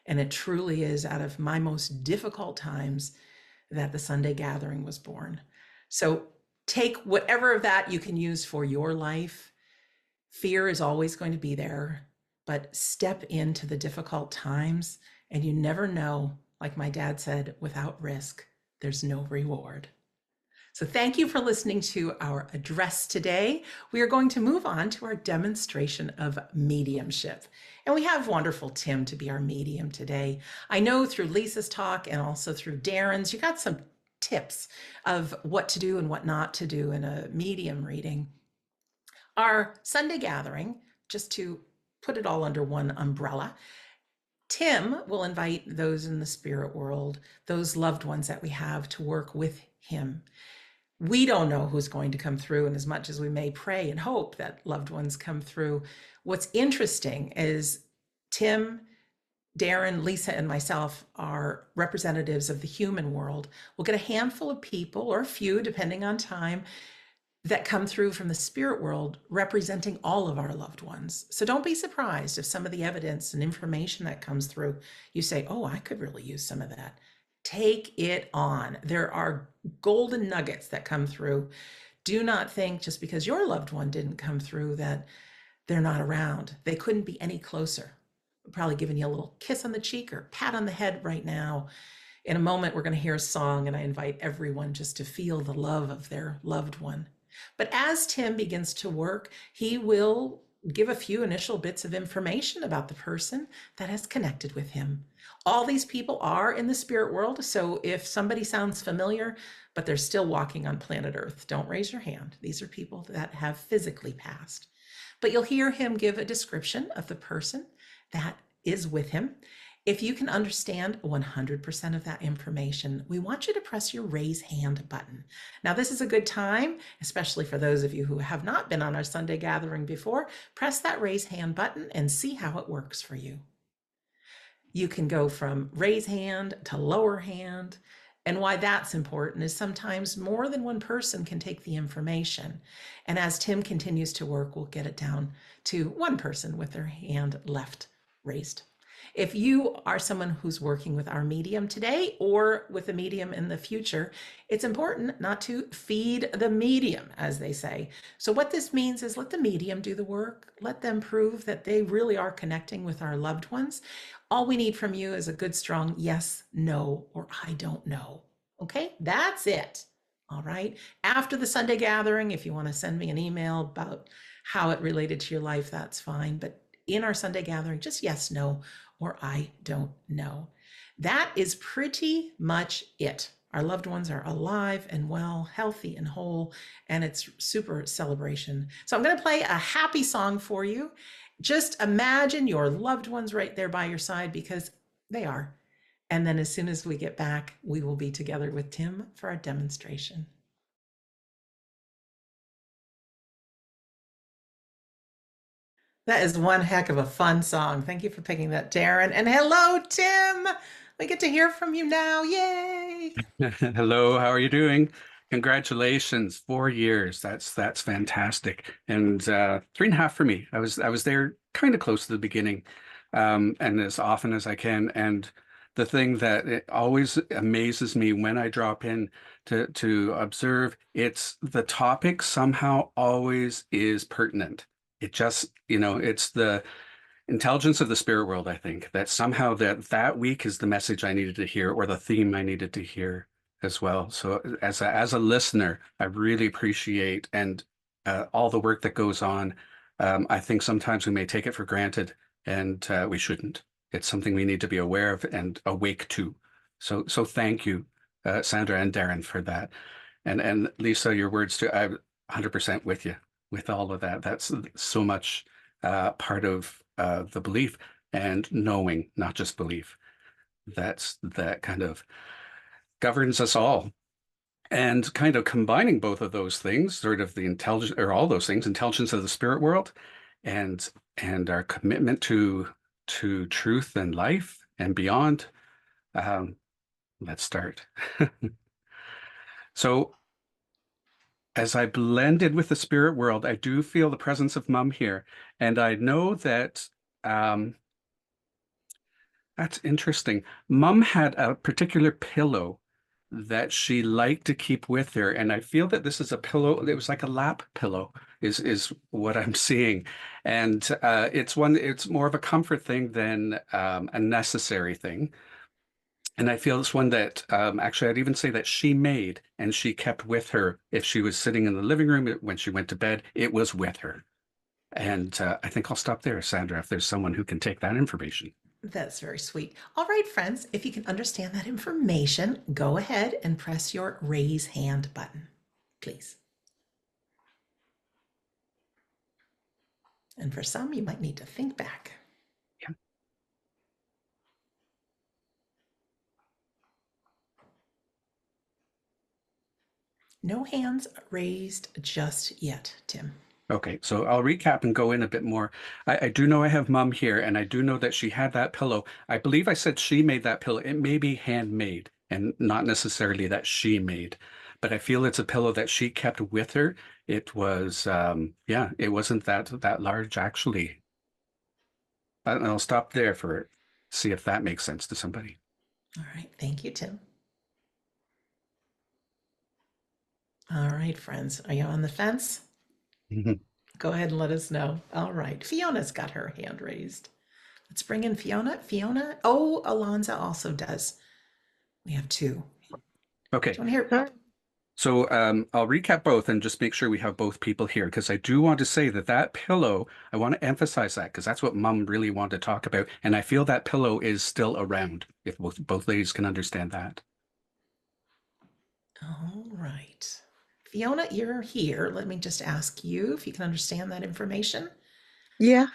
And it truly is out of my most difficult times that the Sunday Gathering was born. So take whatever of that you can use for your life. Fear is always going to be there. but step into the difficult times, and you never know, like my dad said, without risk, there's no reward. So thank you for listening to our address today. We are going to move on to our demonstration of mediumship. And we have wonderful Tim to be our medium today. I know through Lisa's talk and also through Darren's, you got some tips of what to do and what not to do in a medium reading. Our Sunday gathering, just to put it all under one umbrella, Tim will invite those in the spirit world, those loved ones that we have, to work with him. We don't know who's going to come through, and as much as we may pray and hope that loved ones come through, what's interesting is Tim, Darren, Lisa, and myself are representatives of the human world. We'll get a handful of people, or a few, depending on time, that come through from the spirit world representing all of our loved ones. So don't be surprised if some of the evidence and information that comes through, you say, oh, I could really use some of that. Take it on. There are golden nuggets that come through. Do not think just because your loved one didn't come through that they're not around. They couldn't be any closer. I'm probably giving you a little kiss on the cheek or pat on the head right now. In a moment, we're going to hear a song, and I invite everyone just to feel the love of their loved one. But as Tim begins to work, he will give a few initial bits of information about the person that has connected with him. All these people are in the spirit world, so if somebody sounds familiar, but they're still walking on planet Earth, don't raise your hand. These are people that have physically passed. But you'll hear him give a description of the person that is with him. If you can understand 100% of that information, we want you to press your raise hand button. Now, this is a good time, especially for those of you who have not been on our Sunday gathering before. Press that raise hand button and see how it works for you. You can go from raise hand to lower hand. And why that's important is sometimes more than one person can take the information. And as Tim continues to work, we'll get it down to one person with their hand left raised. If you are someone who's working with our medium today or with a medium in the future, it's important not to feed the medium, as they say. So what this means is let the medium do the work. Let them prove that they really are connecting with our loved ones. All we need from you is a good, strong yes, no, or I don't know. Okay, that's it. All right. After the Sunday gathering, if you want to send me an email about how it related to your life, that's fine. But in our Sunday gathering, just yes, no, or I don't know. That is pretty much it. Our loved ones are alive and well, healthy and whole, and it's super celebration. So I'm going to play a happy song for you. Just imagine your loved ones right there by your side, because they are. And then as soon as we get back, we will be together with Tim for our demonstration. That is one heck of a fun song. Thank you for picking that, Darren. And hello, Tim. We get to hear from you now. Yay.
Hello, how are you doing? Congratulations, 4 years. That's fantastic. And 3.5 for me. I was there kind of close to the beginning, and as often as I can. And the thing that it always amazes me when I drop in to observe, it's the topic somehow always is pertinent. It just, it's the intelligence of the spirit world, I think, that somehow that week is the message I needed to hear, or the theme I needed to hear as well. So as a listener, I really appreciate and all the work that goes on. I think sometimes we may take it for granted, and we shouldn't. It's something we need to be aware of and awake to. So thank you, Sandra and Darren, for that. And Lisa, your words too. I'm 100% with you with all of that. That's so much part of the belief and knowing, not just belief. That kind of governs us all. And kind of combining both of those things, sort of the intelligence, or all those things, intelligence of the spirit world, and our commitment to truth and life and beyond. Let's start. So as I blended with the spirit world, I do feel the presence of Mum here. And I know that that's interesting. Mum had a particular pillow that she liked to keep with her. And I feel that this is a pillow. It was like a lap pillow is what I'm seeing. And it's more of a comfort thing than a necessary thing. And I feel it's one that actually I'd even say that she made and she kept with her. If she was sitting in the living room when she went to bed, it was with her. And I think I'll stop there, Sandra, if there's someone who can take that information.
That's very sweet. All right, friends, if you can understand that information, go ahead and press your raise hand button, please. And for some, you might need to think back.
Yeah.
No hands raised just yet, Tim.
Okay, so I'll recap and go in a bit more. I do know I have Mum here, and I do know that she had that pillow. I believe I said she made that pillow. It may be handmade and not necessarily that she made, but I feel it's a pillow that she kept with her. It was, yeah, it wasn't that large actually. And I'll stop there for see if that makes sense to somebody.
All right, thank you, Tim. All right, friends, are you on the fence? Go ahead and let us know. All right, Fiona's got her hand raised. Let's bring in Fiona. Fiona, oh, Alonza also does. We have two.
Okay.
Do you want to hear?
So I'll recap both and just make sure we have both people here because I do want to say that pillow, I want to emphasize that because that's what Mum really wanted to talk about. And I feel that pillow is still around, if both ladies can understand that.
All right. Fiona, you're here. Let me just ask you if you can understand that information.
Yeah.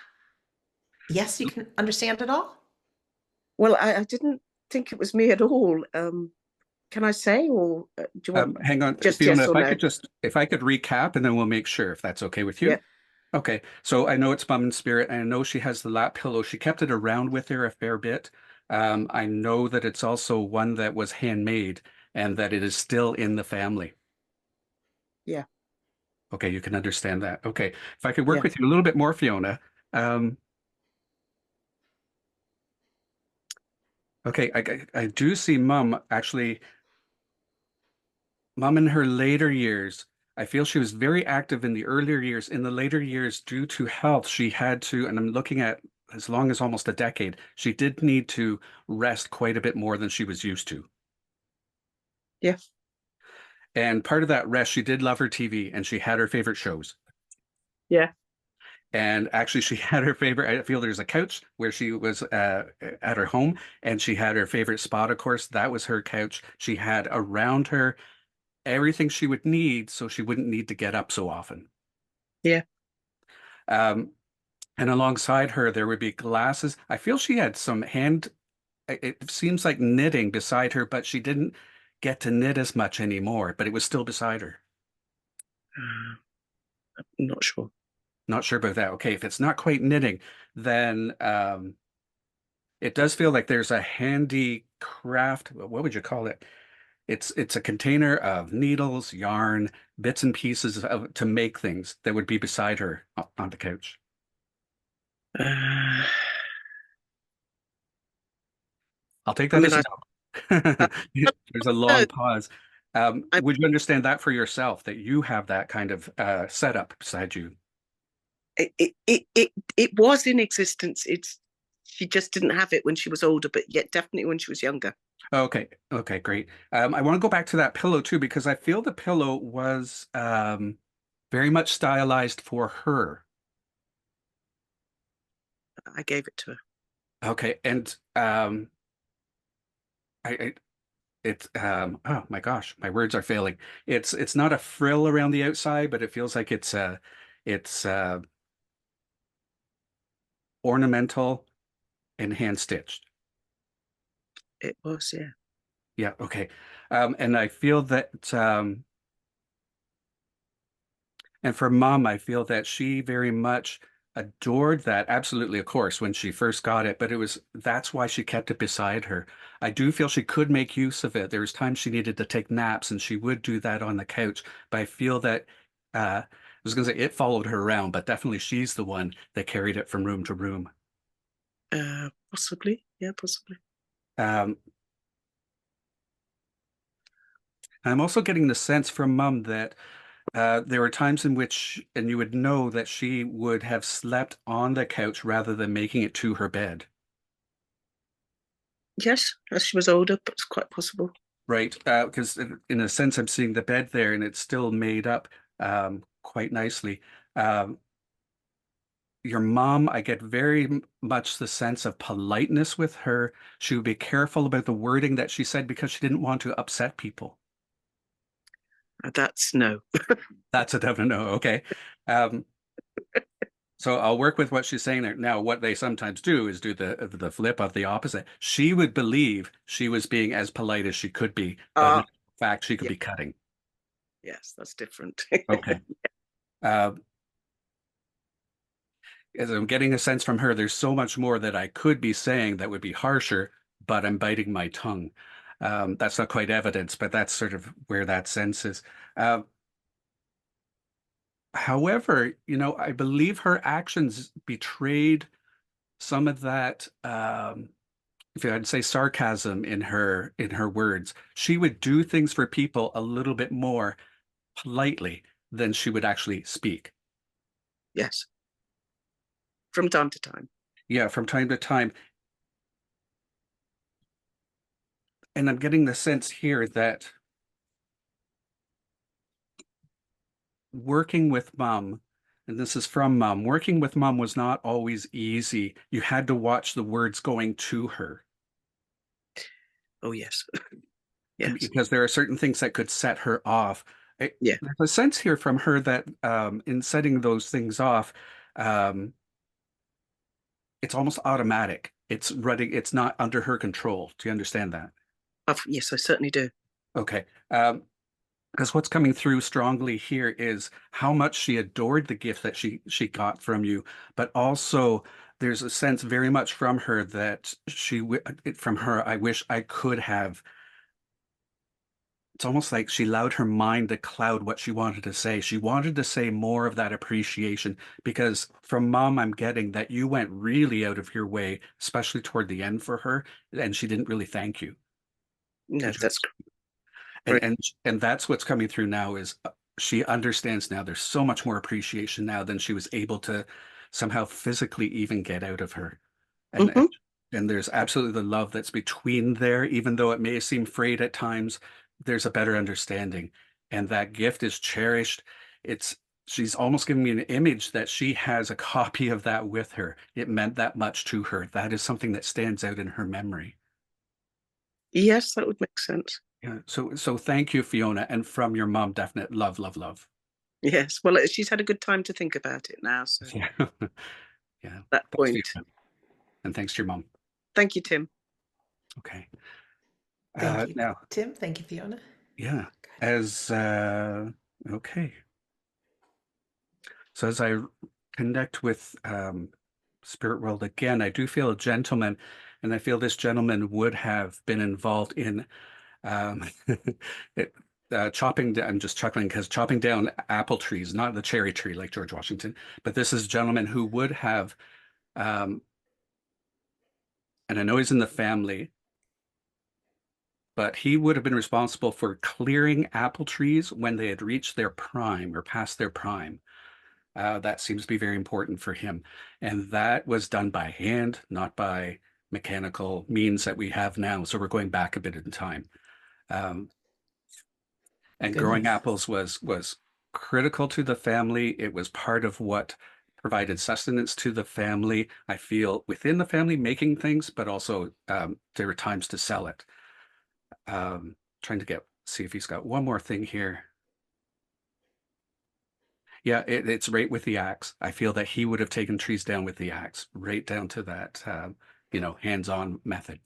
Yes, you can understand it all?
Well, I didn't think it was me at all. Can I say, or do you want
hang on,
just
Fiona,
yes or no?
if I could recap and then we'll make sure if that's okay with you.
Yeah.
Okay, so I know it's Mum in spirit, and I know she has the lap pillow. She kept it around with her a fair bit. I know that it's also one that was handmade and that it is still in the family.
Yeah.
Okay, you can understand that. Okay, if I could work
Yeah.
with you a little bit more, Fiona. Okay, I do see Mum actually. Mum in her later years, I feel she was very active in the earlier years. In the later years, due to health, she had to, and I'm looking at as long as almost a decade, she did need to rest quite a bit more than she was used to.
Yeah.
And part of that rest, she did love her TV and she had her favorite shows.
Yeah.
And actually, she had her favorite. I feel there's a couch where she was at her home, and she had her favorite spot. Of course, that was her couch. She had around her everything she would need, so she wouldn't need to get up so often.
Yeah.
And alongside her, there would be glasses. I feel she had some it seems like knitting beside her, but she didn't get to knit as much anymore, but it was still beside her.
I'm not sure.
Not sure about that. Okay, if it's not quite knitting, then it does feel like there's a handy craft. What would you call it? It's a container of needles, yarn, bits and pieces to make things that would be beside her on the couch. I'll take that as a no. There's a long pause. Would you understand that for yourself, that you have that kind of setup beside you?
It was in existence. She just didn't have it when she was older, but yet definitely when she was younger.
Okay, great. I want to go back to that pillow too, because I feel the pillow was very much stylized for her.
I gave it to her.
Okay, and oh my gosh, my words are failing. It's not a frill around the outside, but it feels like it's ornamental and hand stitched.
It was, yeah.
Yeah, okay. And I feel that and for Mum, I feel that she very much adored that. Absolutely, of course, when she first got it, but that's why she kept it beside her. I do feel she could make use of it. There was times she needed to take naps and she would do that on the couch, but I feel that I was going to say it followed her around, but definitely she's the one that carried it from room to room.
Possibly, yeah, possibly.
I'm also getting the sense from Mum that there were times in which, and you would know that she would have slept on the couch rather than making it to her bed,
Yes, as she was older, but it's quite possible.
right? Because in a sense, I'm seeing the bed there, and it's still made up quite nicely. Um, your mom, I get very much the sense of politeness with her. She would be careful about the wording that she said because she didn't want to upset people.
That's no.
That's a definite no. Okay. Um, so I'll work with what she's saying there. Now, what they sometimes do is do the flip of the opposite. She would believe she was being as polite as she could be, but in fact, she could
Yeah,
be cutting.
yes, that's different.
Okay. Uh, as I'm getting a sense from her, there's so much more that I could be saying that would be harsher, but I'm biting my tongue. That's not quite evidence, but that's sort of where that sense is. Uh, However, I believe her actions betrayed some of that, if I'd say sarcasm in her words. She would do things for people a little bit more politely than she would actually speak.
Yes, from time to time.
Yeah, from time to time. And I'm getting the sense here that working with Mum, and this is from Mum, working with Mum was not always easy. You had to watch the words going to her
Oh, yes. Yes.
because there are certain things that could set her off.
Yeah.
There's a sense here from her that in setting those things off, um, it's almost automatic. It's running, it's not under her control. Do you understand that?
Yes, I certainly do.
Okay. Because what's coming through strongly here is how much she adored the gift that she got from you, but also there's a sense very much from her that from her, I wish I could have. It's almost like she allowed her mind to cloud what she wanted to say. She wanted to say more of that appreciation because from Mom, I'm getting that you went really out of your way, especially toward the end for her, and she didn't really thank you.
No,
Which
that's
and
great.
and that's what's coming through now is she understands now there's so much more appreciation now than she was able to somehow physically even get out of her. And
Hmm.
and there's absolutely the love that's between there, even though it may seem frayed at times, there's a better understanding. And that gift is cherished. It's she's almost giving me an image that she has a copy of that with her. It meant that much to her. That is something that stands out in her memory.
Yes, that would make sense.
Yeah. So thank you, Fiona. And from your mom, definite love, love, love.
Yes. Well, she's had a good time to think about it now. So
Yeah. Yeah.
that
Thanks,
point.
Fiona. And thanks to your mom.
Thank you, Tim.
Okay.
Thank you,
Now,
Tim. Thank you, Fiona.
yeah. As okay. So as I connect with Spirit World again, I do feel a gentleman, and I feel this gentleman would have been involved in um, it, chopping. I'm just chuckling because chopping down apple trees, not the cherry tree like George Washington, but this is a gentleman who would have, um, and I know he's in the family, but he would have been responsible for clearing apple trees when they had reached their prime or past their prime. That seems to be very important for him. And that was done by hand, not by mechanical means that we have now. So we're going back a bit in time. Um, and growing
Goodness.
apples was critical to the family. It was part of what provided sustenance to the family. I feel within the family making things, but also there were times to sell it. Trying to see if he's got one more thing here. Yeah, it's right with the axe. I feel that he would have taken trees down with the axe, right down to that, hands-on method.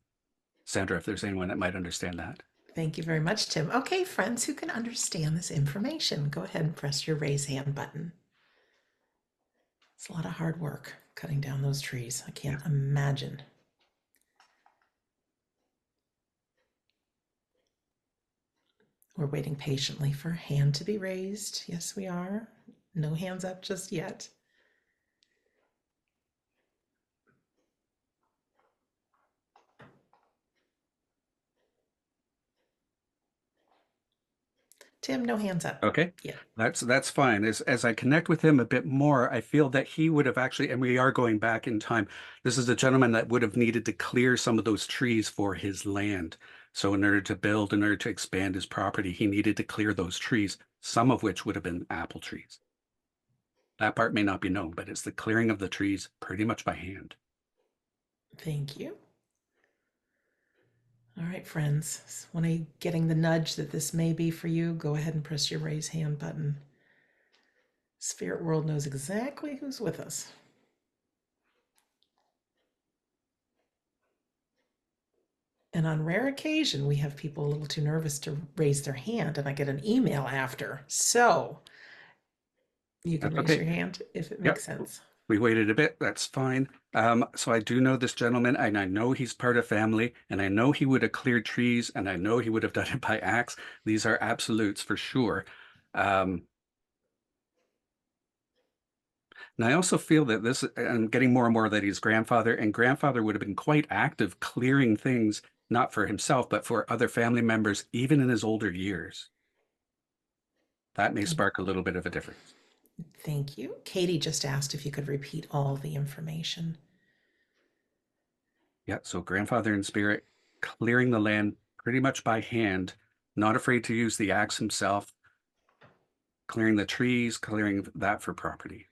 Sandra, if there's anyone that might understand that.
Thank you very much, Tim. Okay, friends who can understand this information, go ahead and press your raise hand button. It's a lot of hard work cutting down those trees. I can't imagine. We're waiting patiently for a hand to be raised. Yes, we are. No hands up just yet. Tim, no hands up.
Okay,
Yeah.
that's fine. As I connect with him a bit more, I feel that he would have actually, and we are going back in time. This is a gentleman that would have needed to clear some of those trees for his land. So in order to build, in order to expand his property, he needed to clear those trees, some of which would have been apple trees. That part may not be known, but it's the clearing of the trees pretty much by hand.
Thank you. All right, friends. When I'm getting the nudge that this may be for you, go ahead and press your raise hand button. Spirit world knows exactly who's with us. And on rare occasion, we have people a little too nervous to raise their hand, and I get an email after. So you can
That's
raise
okay.
your hand if it
Yep.
makes sense.
We waited a bit. That's fine. So I do know this gentleman, and I know he's part of family, and I know he would have cleared trees, and I know he would have done it by axe. These are absolutes for sure. And I also feel that this, I'm getting more and more that he's grandfather, and grandfather would have been quite active clearing things, not for himself, but for other family members, even in his older years. That may spark a little bit of a difference.
Thank you. Katie just asked if you could repeat all the information.
Yeah, so grandfather in spirit, clearing the land pretty much by hand, not afraid to use the axe himself, clearing the trees, clearing that for property.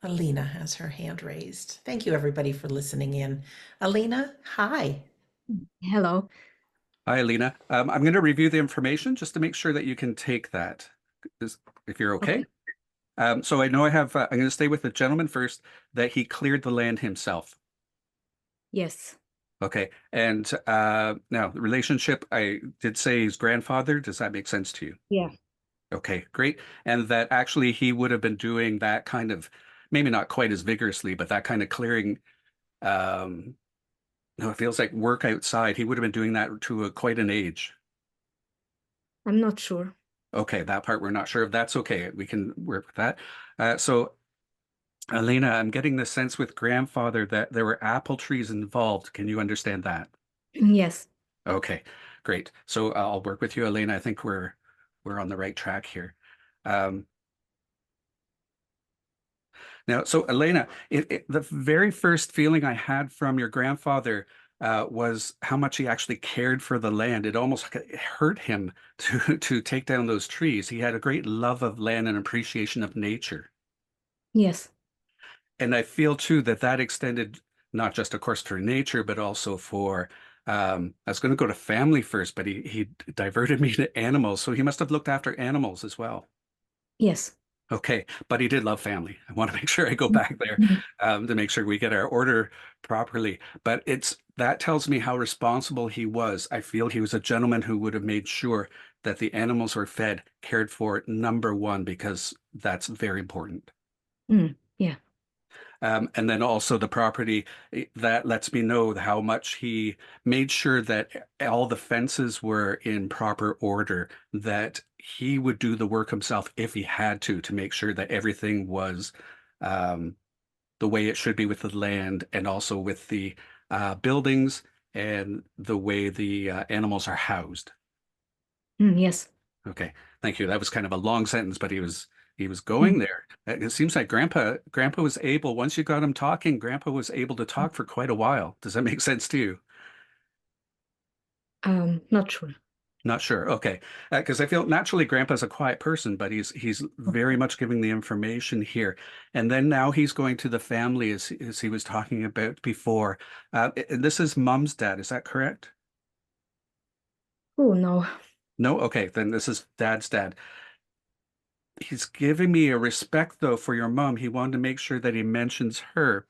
Alina has her hand raised. Thank you, everybody, for listening in. Alina, hi.
Hello.
Hi, Alina. I'm going to review the information just to make sure that you can take that, if you're okay. So I know I have, I'm going to stay with the gentleman first, that he cleared the land himself.
Yes.
Okay. And now the relationship, I did say his grandfather. Does that make sense to you?
Yeah.
Okay, great. And that actually he would have been doing that kind of, maybe not quite as vigorously, but that kind of clearing, no, it feels like work outside. He would have been doing that to quite an age.
I'm not sure.
Okay, that part we're not sure of. That's okay. We can work with that. So, Elena, I'm getting the sense with grandfather that there were apple trees involved. Can you understand that?
Yes.
Okay, great. So I'll work with you, Elena. I think we're on the right track here. Now, so Elena, the very first feeling I had from your grandfather was how much he actually cared for the land. It almost hurt him to take down those trees. He had a great love of land and appreciation of nature.
Yes.
And I feel too that that extended not just, of course, for nature, but also for, I was going to go to family first, but he diverted me to animals. So he must have looked after animals as well.
Yes.
Okay, but he did love family. I want to make sure I go back there to make sure we get our order properly. But that tells me how responsible he was. I feel he was a gentleman who would have made sure that the animals were fed, cared for, number one, because that's very important.
Yeah.
And then also the property, that lets me know how much he made sure that all the fences were in proper order, that he would do the work himself if he had to make sure that everything was the way it should be with the land and also with the buildings and the way the animals are housed.
Yes.
Okay, thank you. That was kind of a long sentence, but he was going there. It seems like Grandpa was able, once you got him talking, Grandpa was able to talk for quite a while. Does that make sense to you?
Not sure.
Not sure. Okay. Because I feel naturally Grandpa's a quiet person, but he's very much giving the information here. And then now he's going to the family as he was talking about before. And this is Mom's dad, is that correct?
Oh, no.
No? Okay, then this is Dad's dad. He's giving me a respect, though, for your mom. He wanted to make sure that he mentions her.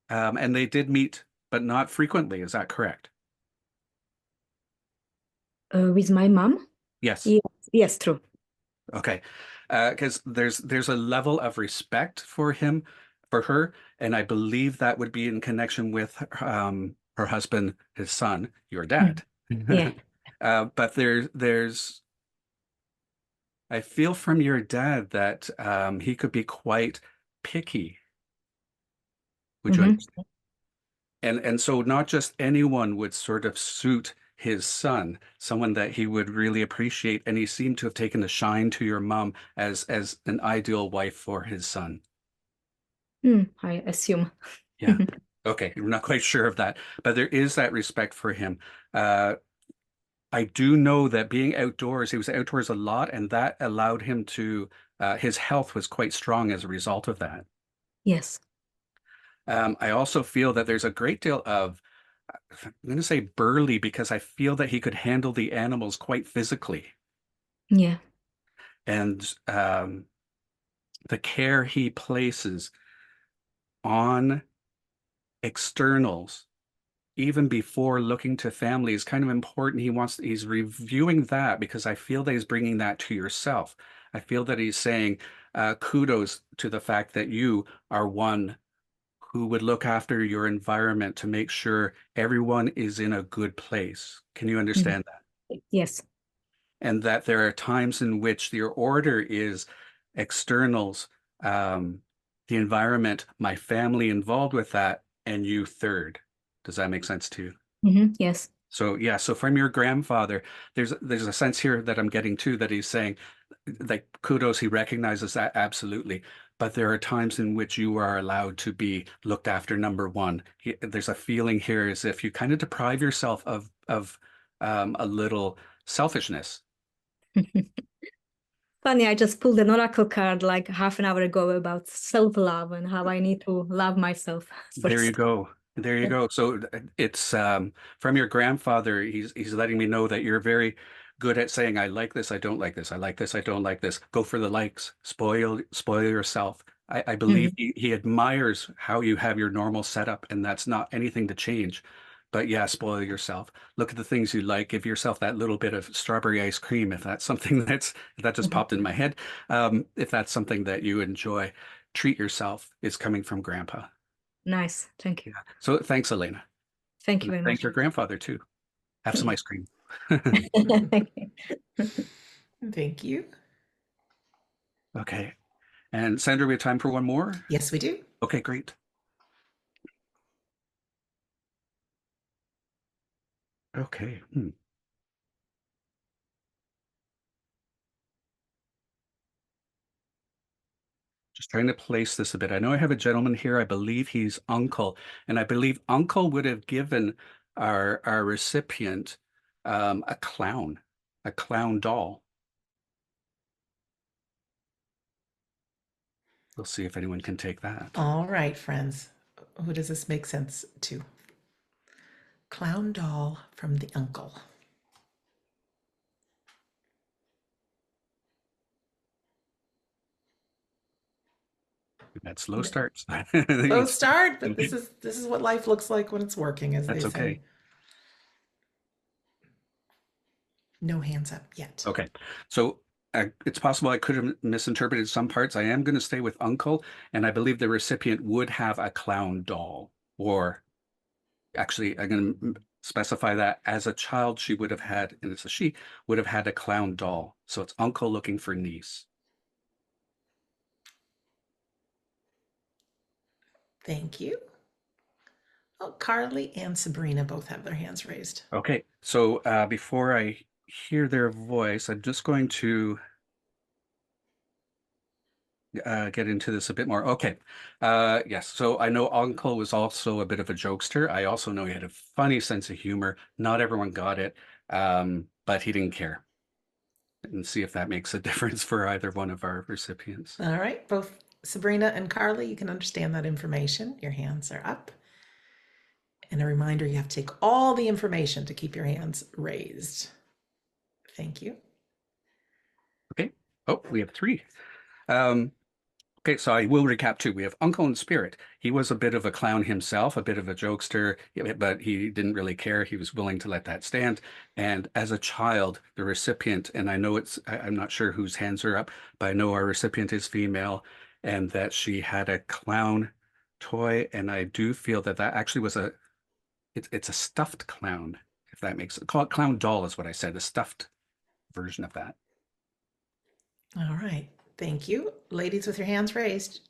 And they did meet, but not frequently. Is that correct?
With my mom?
Yes.
Yes. Yes, true.
Okay. Because there's a level of respect for her, and I believe that would be in connection with her husband, his son, your dad.
Yeah.
But there's I feel from your dad that he could be quite picky Would you
Mhm.
understand? And so not just anyone would sort of suit his son, someone that he would really appreciate, and he seemed to have taken a shine to your mom as an ideal wife for his son.
I assume.
Yeah. Okay. I'm not quite sure of that, but there is that respect for him. Uh, I do know that being outdoors, he was outdoors a lot, and that allowed him to, his health was quite strong as a result of that.
Yes.
I also feel that there's a great deal of, I'm going to say burly because I feel that he could handle the animals quite physically.
Yeah.
And the care he places on externals, even before looking to family, is kind of important. He's reviewing that because I feel that he's bringing that to yourself. I feel that he's saying kudos to the fact that you are one who would look after your environment to make sure everyone is in a good place. Can you understand that?
Yes.
And that there are times in which your order is externals, the environment, my family involved with that, and you third. Does that make sense to you?
Yes.
So yeah, so from your grandfather, there's a sense here that I'm getting too that he's saying, like kudos, he recognizes that absolutely. But there are times in which you are allowed to be looked after number one. There's a feeling here as if you kind of deprive yourself of a little selfishness.
Funny, I just pulled an oracle card like half an hour ago about self-love and how I need to love myself
There you
first.
go. There you go. So it's from your grandfather. He's letting me know that you're very good at saying, I like this, I don't like this, I like this, I don't like this. Go for the likes. Spoil yourself. I believe he admires how you have your normal setup, and that's not anything to change. But yeah, spoil yourself. Look at the things you like. Give yourself that little bit of strawberry ice cream if that's something if that just popped in my head. If that's something that you enjoy, treat yourself is coming from Grandpa.
Nice. Thank you.
Yeah. So thanks, Elena.
Thank you very
Thank
much.
your grandfather too. Have some ice cream.
Thank you.
Thank you.
Okay. And Sandra, we have time for one more?
Yes, we do.
Okay, great. Okay. Just trying to place this a bit. I know I have a gentleman here. I believe he's Uncle, and I believe Uncle would have given our recipient a clown doll. We'll see if anyone can take that.
All right, friends. Who does this make sense to? Clown doll from the uncle.
We've had slow starts.
Slow start, but this is what life looks like when it's working, as
That's
they say.
okay.
No hands up yet.
Okay, so it's possible I could have misinterpreted some parts. I am going to stay with Uncle, and I believe the recipient would have a clown doll, or actually, I'm going to specify that as a child, she would have had, and it's a she, would have had a clown doll. So it's Uncle looking for niece.
Thank you. Oh, Carly and Sabrina both have their hands raised.
Okay, so before I hear their voice, I'm just going to get into this a bit more. Okay. Yes. So I know Uncle was also a bit of a jokester. I also know he had a funny sense of humor. Not everyone got it, but he didn't care. And see if that makes a difference for either one of our recipients.
All right. Both Sabrina and Carly, you can understand that information. Your hands are up. And a reminder, you have to take all the information to keep your hands raised. Thank you.
Okay. Oh, we have three. Okay, so I will recap too. We have Uncle in Spirit. He was a bit of a clown himself, a bit of a jokester, but he didn't really care. He was willing to let that stand. And as a child, the recipient, and I know I'm not sure whose hands are up, but I know our recipient is female and that she had a clown toy. And I do feel that actually was it's a stuffed clown, if that makes it. Call it clown doll is what I said, a stuffed version of that.
All right. Thank you. Ladies with your hands raised,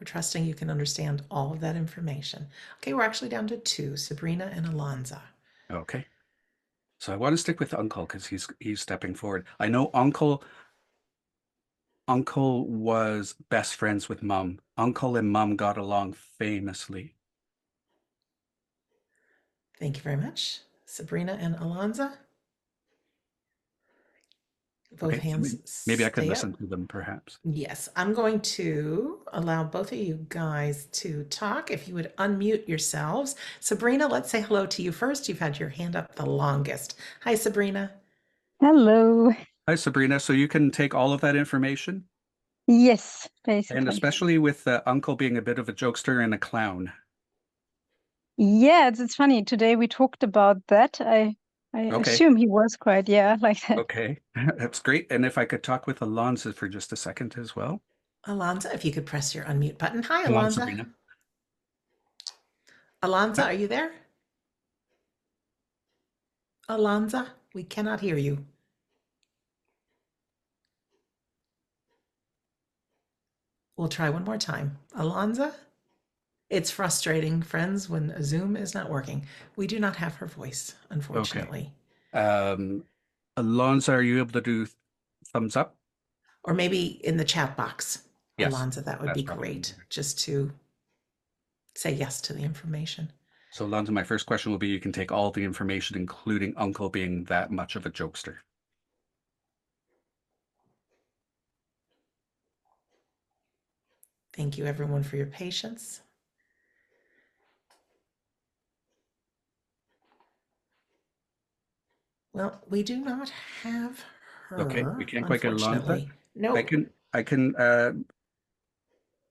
We're trusting you can understand all of that information. Okay, we're actually down to 2, Sabrina and Alonza.
Okay. So I want to stick with Uncle because he's stepping forward. I know Uncle was best friends with Mum. Uncle and Mum got along famously.
Thank you very much. Sabrina and Alonza. Both
Okay, so
hands
maybe I could
stay
listen
up.
to them perhaps.
Yes, I'm going to allow both of you guys to talk. If you would unmute yourselves. Sabrina, let's say hello to you first. You've had your hand up the longest. Hi, Sabrina.
Hello.
Hi, Sabrina. So you can take all of that information,
Yes,
and
basically.
especially with Uncle being a bit of a jokester and a clown.
Yeah, it's funny. Today we talked about that. I
Okay.
assume he was quite, yeah, like that.
Okay, that's great. And if I could talk with Alonza for just a second as well.
Alonza, if you could press your unmute button. Hi,
Come on,
Alonza.
Sabrina.
Alonza, are you there? Alonza, we cannot hear you. We'll try one more time. Alonza? It's frustrating, friends, when Zoom is not working. We do not have her voice, unfortunately.
Alonza, are you able to do thumbs up?
Or maybe in the chat box,
Yes,
Alonza, that would
that's
be
probably
great,
better.
just to say yes to the information.
So Alonza, my first question will be, you can take all the information, including Uncle being that much of a jokester.
Thank you, everyone, for your patience. Well, we do not have her,
Okay, we can't quite get Alonza.
unfortunately. No.
I can,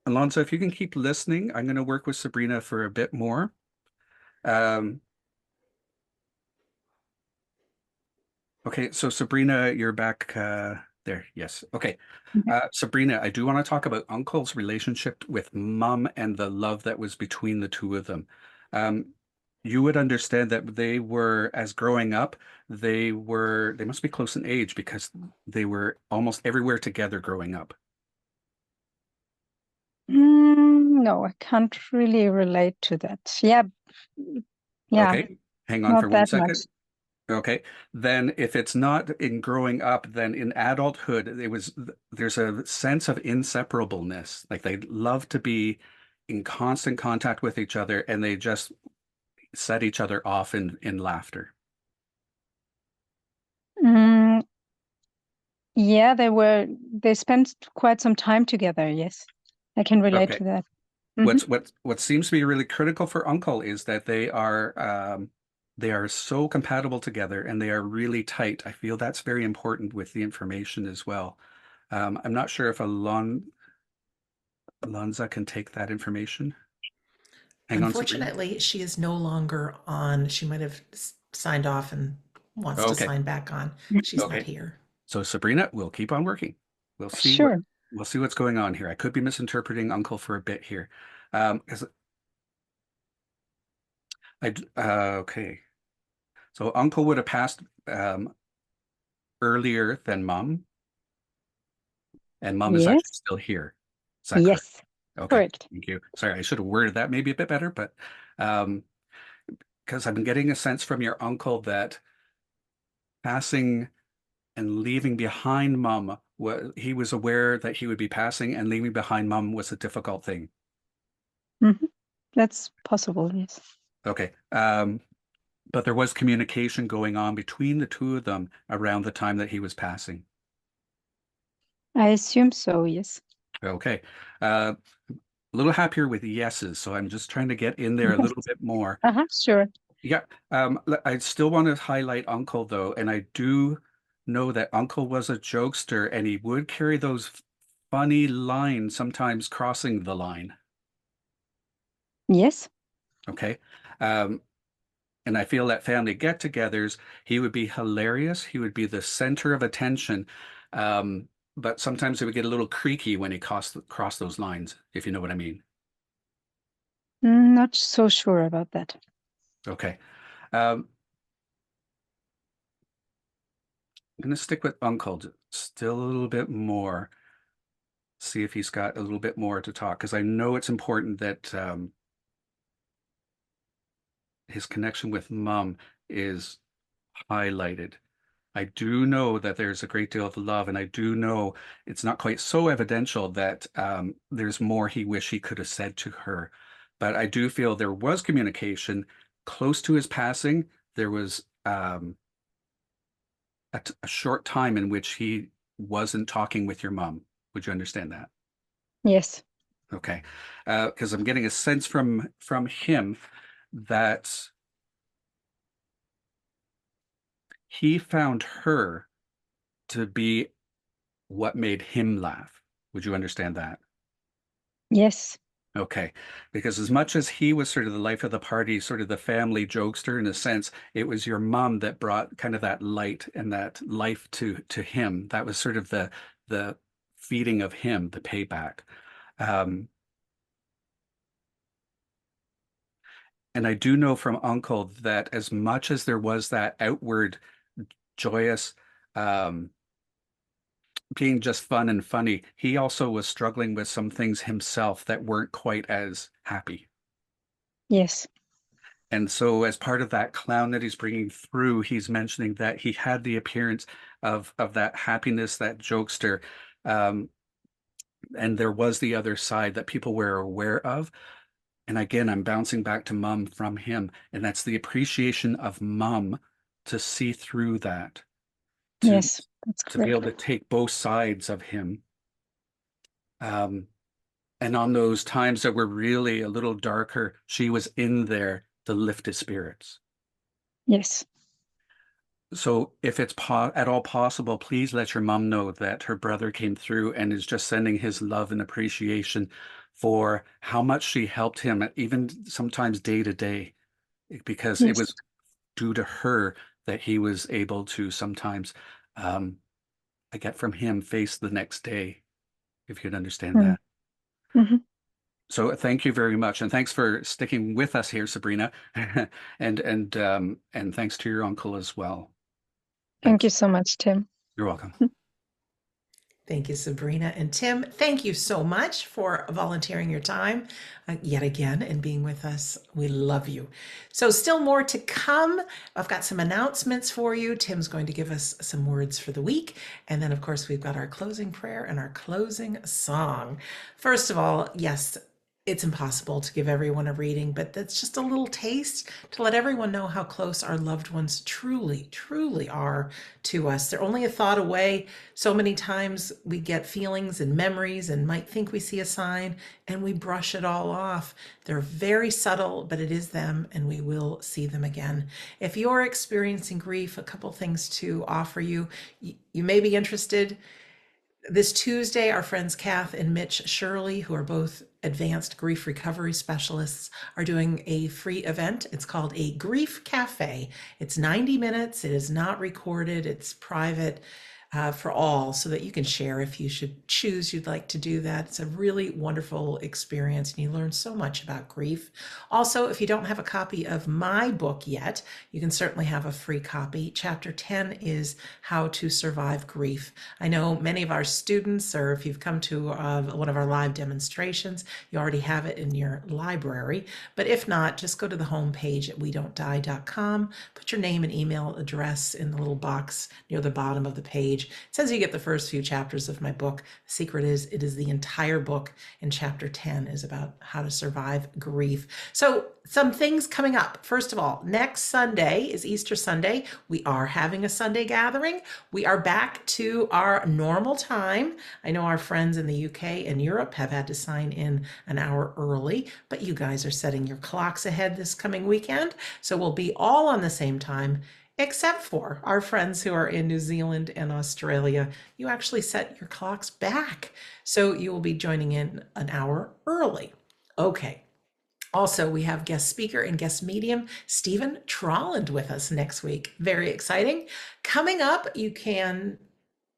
Alonza, if you can keep listening, I'm going to work with Sabrina for a bit more. Okay, so Sabrina, you're back there. Yes. Okay. Sabrina, I do want to talk about Uncle's relationship with Mum and the love that was between the two of them. You would understand that they were, as growing up, they must be close in age because they were almost everywhere together growing up.
No, I can't really relate to that. Yeah, yeah,
Okay, hang on
not
for 1
that much.
second. Okay, then if it's not in growing up, then in adulthood, there's a sense of inseparableness. Like they love to be in constant contact with each other and they just set each other off in laughter.
Yeah, they spent quite some time together. Yes, I can relate
Okay.
to that.
What seems to be really critical for Uncle is that they are so compatible together and they are really tight. I feel that's very important with the information as well. I'm not sure if Alonza can take that information. Hang on, Sabrina.
Unfortunately, she is no longer on. She might have signed off and wants to
Okay.
sign back on. She's not
Okay.
here.
So Sabrina, we'll keep on working. We'll see
Sure.
we'll see what's going on here. I could be misinterpreting Uncle for a bit here. Okay. So Uncle would have passed earlier than Mum, and Mum is actually
Yes.
still here. Is that correct?
Yes.
Okay.
Correct.
Thank you. Sorry, I should have worded that maybe a bit better, but because I've been getting a sense from your uncle that passing and leaving behind Mum, he was aware that he would be passing, and leaving behind Mum was a difficult thing.
That's possible. Yes.
Okay. But there was communication going on between the two of them around the time that he was passing.
I assume so. Yes.
Okay. A little happier with yeses, so I'm just trying to get in there a little bit more.
Sure.
Yeah. I still want to highlight Uncle though, and I do know that Uncle was a jokester and he would carry those funny lines, sometimes crossing the line.
Yes.
Okay. And I feel that family get-togethers, he would be hilarious. He would be the center of attention. But sometimes it would get a little creaky when he crossed those lines, if you know what I mean.
Not so sure about that.
Okay. I'm going to stick with Uncle still a little bit more. see if he's got a little bit more to talk, because I know it's important that his connection with mom is highlighted. I do know that there's a great deal of love, and I do know it's not quite so evidential that there's more he wish he could have said to her. But I do feel there was communication close to his passing. There was a short time in which he wasn't talking with your mom. Would you understand that?
Yes.
Okay, because I'm getting a sense from him that he found her to be what made him laugh. Would you understand that?
Yes.
Okay, because as much as he was sort of the life of the party, sort of the family jokester in a sense, it was your mom that brought kind of that light and that life to him. That was sort of the feeding of him, the payback. And I do know from Uncle that as much as there was that outward joyous being just fun and funny, he also was struggling with some things himself that weren't quite as happy.
Yes.
And so as part of that clown that he's bringing through, he's mentioning that he had the appearance of that happiness, that jokester. And there was the other side that people were aware of. And again, I'm bouncing back to mom from him. And that's the appreciation of mom to see through that.
Yes, that's
To be able
correct.
to take both sides of him. And on those times that were really a little darker, she was in there to lift his spirits.
Yes.
So if it's at all possible, please let your mom know that her brother came through and is just sending his love and appreciation for how much she helped him, even sometimes day to day, because it
Yes.
was due to her that he was able to sometimes, I get from him, face the next day, if you'd understand
Mm.
that.
Mm-hmm.
So thank you very much, and thanks for sticking with us here, Sabrina, and thanks to your uncle as well.
Thank you so much, Tim.
You're welcome.
Thank you, Sabrina. And Tim, thank you so much for volunteering your time yet again and being with us. We love you. So still more to come. I've got some announcements for you. Tim's going to give us some words for the week. And then, of course, we've got our closing prayer and our closing song. First of all, yes, it's impossible to give everyone a reading, but that's just a little taste to let everyone know how close our loved ones truly, truly are to us. They're only a thought away. So many times we get feelings and memories and might think we see a sign and we brush it all off. They're very subtle, but it is them and we will see them again. If you're experiencing grief, a couple things to offer you. You may be interested. This Tuesday, our friends Kath and Mitch Shirley, who are both advanced grief recovery specialists, are doing a free event. It's called a Grief Cafe. It's 90 minutes. It is not recorded. It's private for all, so that you can share if you should choose you'd like to do that. It's a really wonderful experience and you learn so much about grief. Also, if you don't have a copy of my book yet, you can certainly have a free copy. Chapter 10 is How to Survive Grief. I know many of our students, or if you've come to one of our live demonstrations, you already have it in your library. But if not, just go to the homepage at wedon'tdie.com, put your name and email address in the little box near the bottom of the page. It says you get the first few chapters of my book. The secret is it is the entire book, and chapter 10 is about how to survive grief. So some things coming up. First of all, next Sunday is Easter Sunday. We are having a Sunday gathering. We are back to our normal time. I know our friends in the UK and Europe have had to sign in an hour early, but you guys are setting your clocks ahead this coming weekend. So we'll be all on the same time, except for our friends who are in New Zealand and Australia. You actually set your clocks back, so you will be joining in an hour early. Okay. Also, we have guest speaker and guest medium Stephen Trolland with us next week. Very exciting. Coming up, you can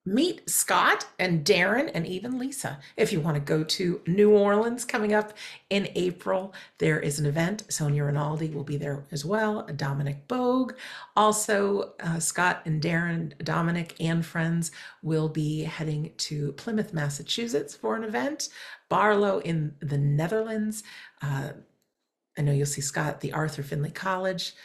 meet Scott and Darren and even Lisa. If you want to go to New Orleans coming up in April, there is an event. Sonia Rinaldi will be there as well, Dominic Bogue. Also, Scott and Darren, Dominic, and friends will be heading to Plymouth, Massachusetts for an event, Barlow in the Netherlands. I know you'll see Scott at the Arthur Findlay College,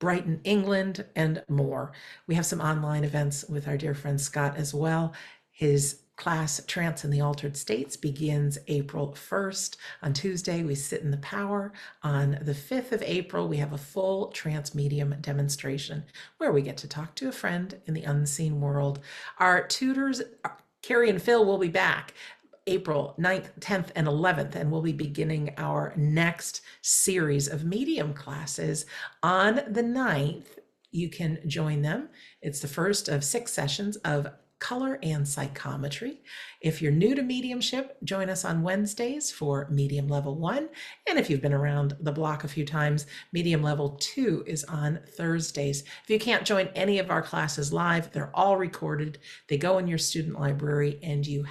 Brighton, England, and more. We have some online events with our dear friend Scott as well. His class, Trance in the Altered States, begins April 1st. On Tuesday, we sit in the power. On the 5th of April, we have a full trance medium demonstration where we get to talk to a friend in the unseen world. Our tutors, Carrie and Phil, will be back April 9th, 10th, and 11th, and we'll be beginning our next series of medium classes on the 9th. You can join them. It's the first of 6 sessions of color and psychometry. If you're new to mediumship, join us on Wednesdays for medium level 1. And if you've been around the block a few times, medium level 2 is on Thursdays. If you can't join any of our classes live, they're all recorded. They go in your student library and you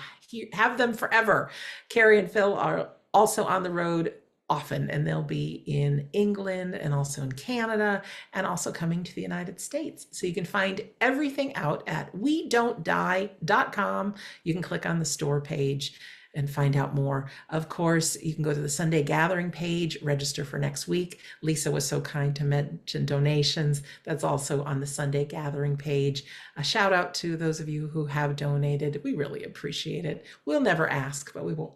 have them forever. Carrie and Phil are also on the road often, and they'll be in England and also in Canada and also coming to the United States. So you can find everything out at wedon'tdie.com. You can click on the store page and find out more. Of course, you can go to the Sunday Gathering page, register for next week. Lisa was so kind to mention donations. That's also on the Sunday Gathering page. A shout out to those of you who have donated. We really appreciate it. We'll never ask, but we will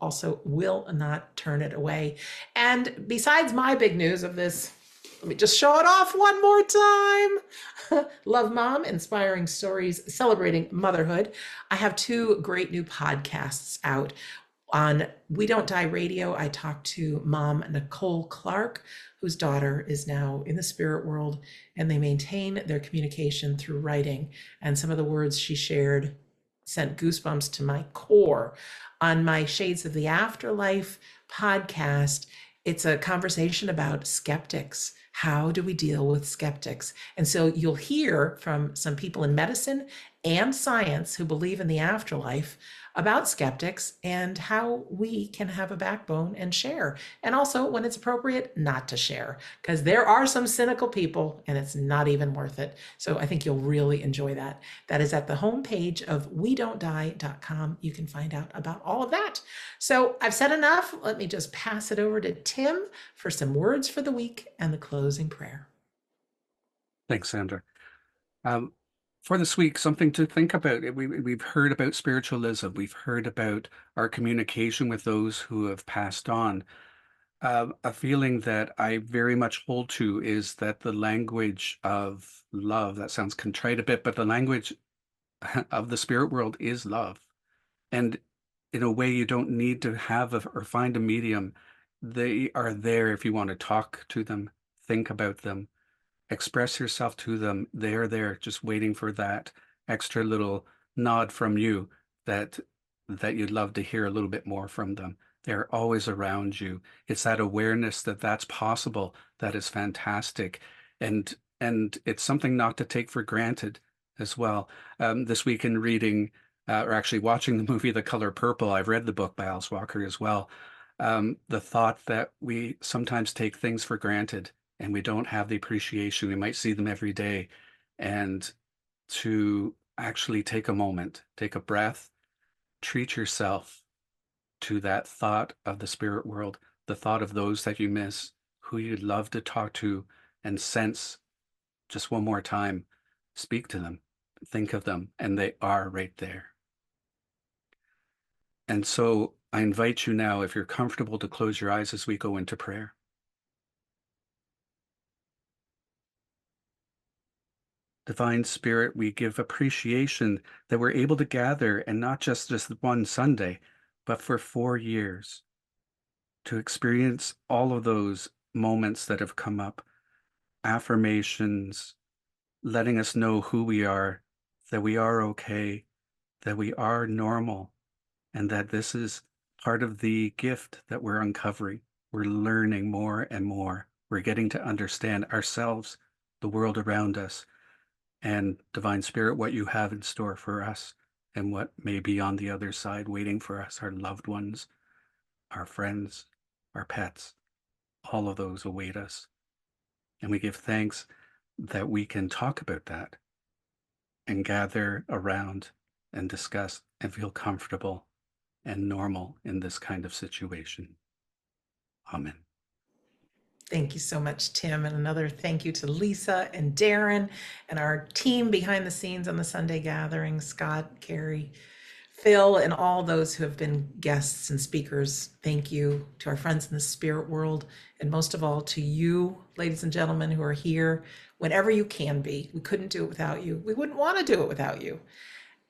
not turn it away. And besides my big news of this, let me just show it off one more time. Love Mom, inspiring stories celebrating motherhood. I have 2 great new podcasts out. On We Don't Die Radio, I talked to mom Nicole Clark, whose daughter is now in the spirit world, and they maintain their communication through writing. And some of the words she shared sent goosebumps to my core. On my Shades of the Afterlife podcast, it's a conversation about skeptics. How do we deal with skeptics? And so you'll hear from some people in medicine and science who believe in the afterlife about skeptics and how we can have a backbone and share. And also, when it's appropriate, not to share, because there are some cynical people and it's not even worth it. So I think you'll really enjoy that. That is at the homepage of wedon'tdie.com. You can find out about all of that. So I've said enough. Let me just pass it over to Tim for some words for the week and the closing prayer.
Thanks, Sandra. For this week, something to think about. We've heard about spiritualism. We've heard about our communication with those who have passed on. A feeling that I very much hold to is that the language of love, that sounds contrite a bit, but the language of the spirit world is love. And in a way, you don't need to have or find a medium. They are there if you want to talk to them, think about them, express yourself to them. They're there just waiting for that extra little nod from you that you'd love to hear a little bit more from them. They're always around you. It's that awareness that that's possible that is fantastic. And it's something not to take for granted as well. This week in reading, or actually watching the movie The Color Purple, I've read the book by Alice Walker as well. The thought that we sometimes take things for granted and we don't have the appreciation. We might see them every day. And to actually take a moment, take a breath, treat yourself to that thought of the spirit world, the thought of those that you miss, who you'd love to talk to, and sense just one more time, speak to them, think of them, and they are right there. And so I invite you now, if you're comfortable, to close your eyes as we go into prayer. Divine Spirit, we give appreciation that we're able to gather, and not just one Sunday, but for 4 years, to experience all of those moments that have come up, affirmations, letting us know who we are, that we are okay, that we are normal, and that this is part of the gift that we're uncovering. We're learning more and more. We're getting to understand ourselves, the world around us, and Divine Spirit, what you have in store for us. and what may be on the other side waiting for us, our loved ones, our friends, our pets, all of those await us. And we give thanks that we can talk about that and gather around and discuss and feel comfortable and normal in this kind of situation. Amen.
Thank you so much, Tim. And another thank you to Lisa and Darren and our team behind the scenes on the Sunday gathering, Scott, Carrie, Phil, and all those who have been guests and speakers. Thank you to our friends in the spirit world, and most of all to you, ladies and gentlemen, who are here whenever you can be. We couldn't do it without you. We wouldn't want to do it without you.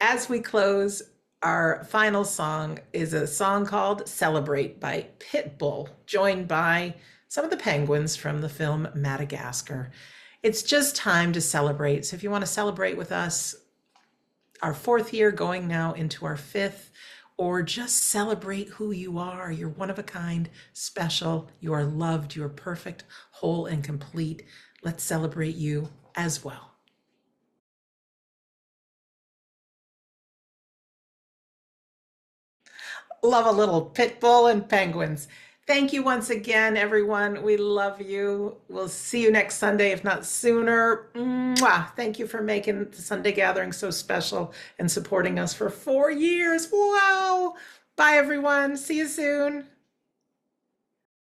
As we close, our final song is a song called Celebrate by Pitbull, joined by some of the penguins from the film Madagascar. It's just time to celebrate. So if you want to celebrate with us, our 4th year going now into our 5th, or just celebrate who you are. You're one of a kind, special, you are loved, you are perfect, whole, and complete. Let's celebrate you as well. Love a little Pitbull and penguins. Thank you once again, everyone. We love you. We'll see you next Sunday, if not sooner. Mwah. Thank you for making the Sunday gathering so special and supporting us for 4 years. Wow. Bye, everyone. See you soon.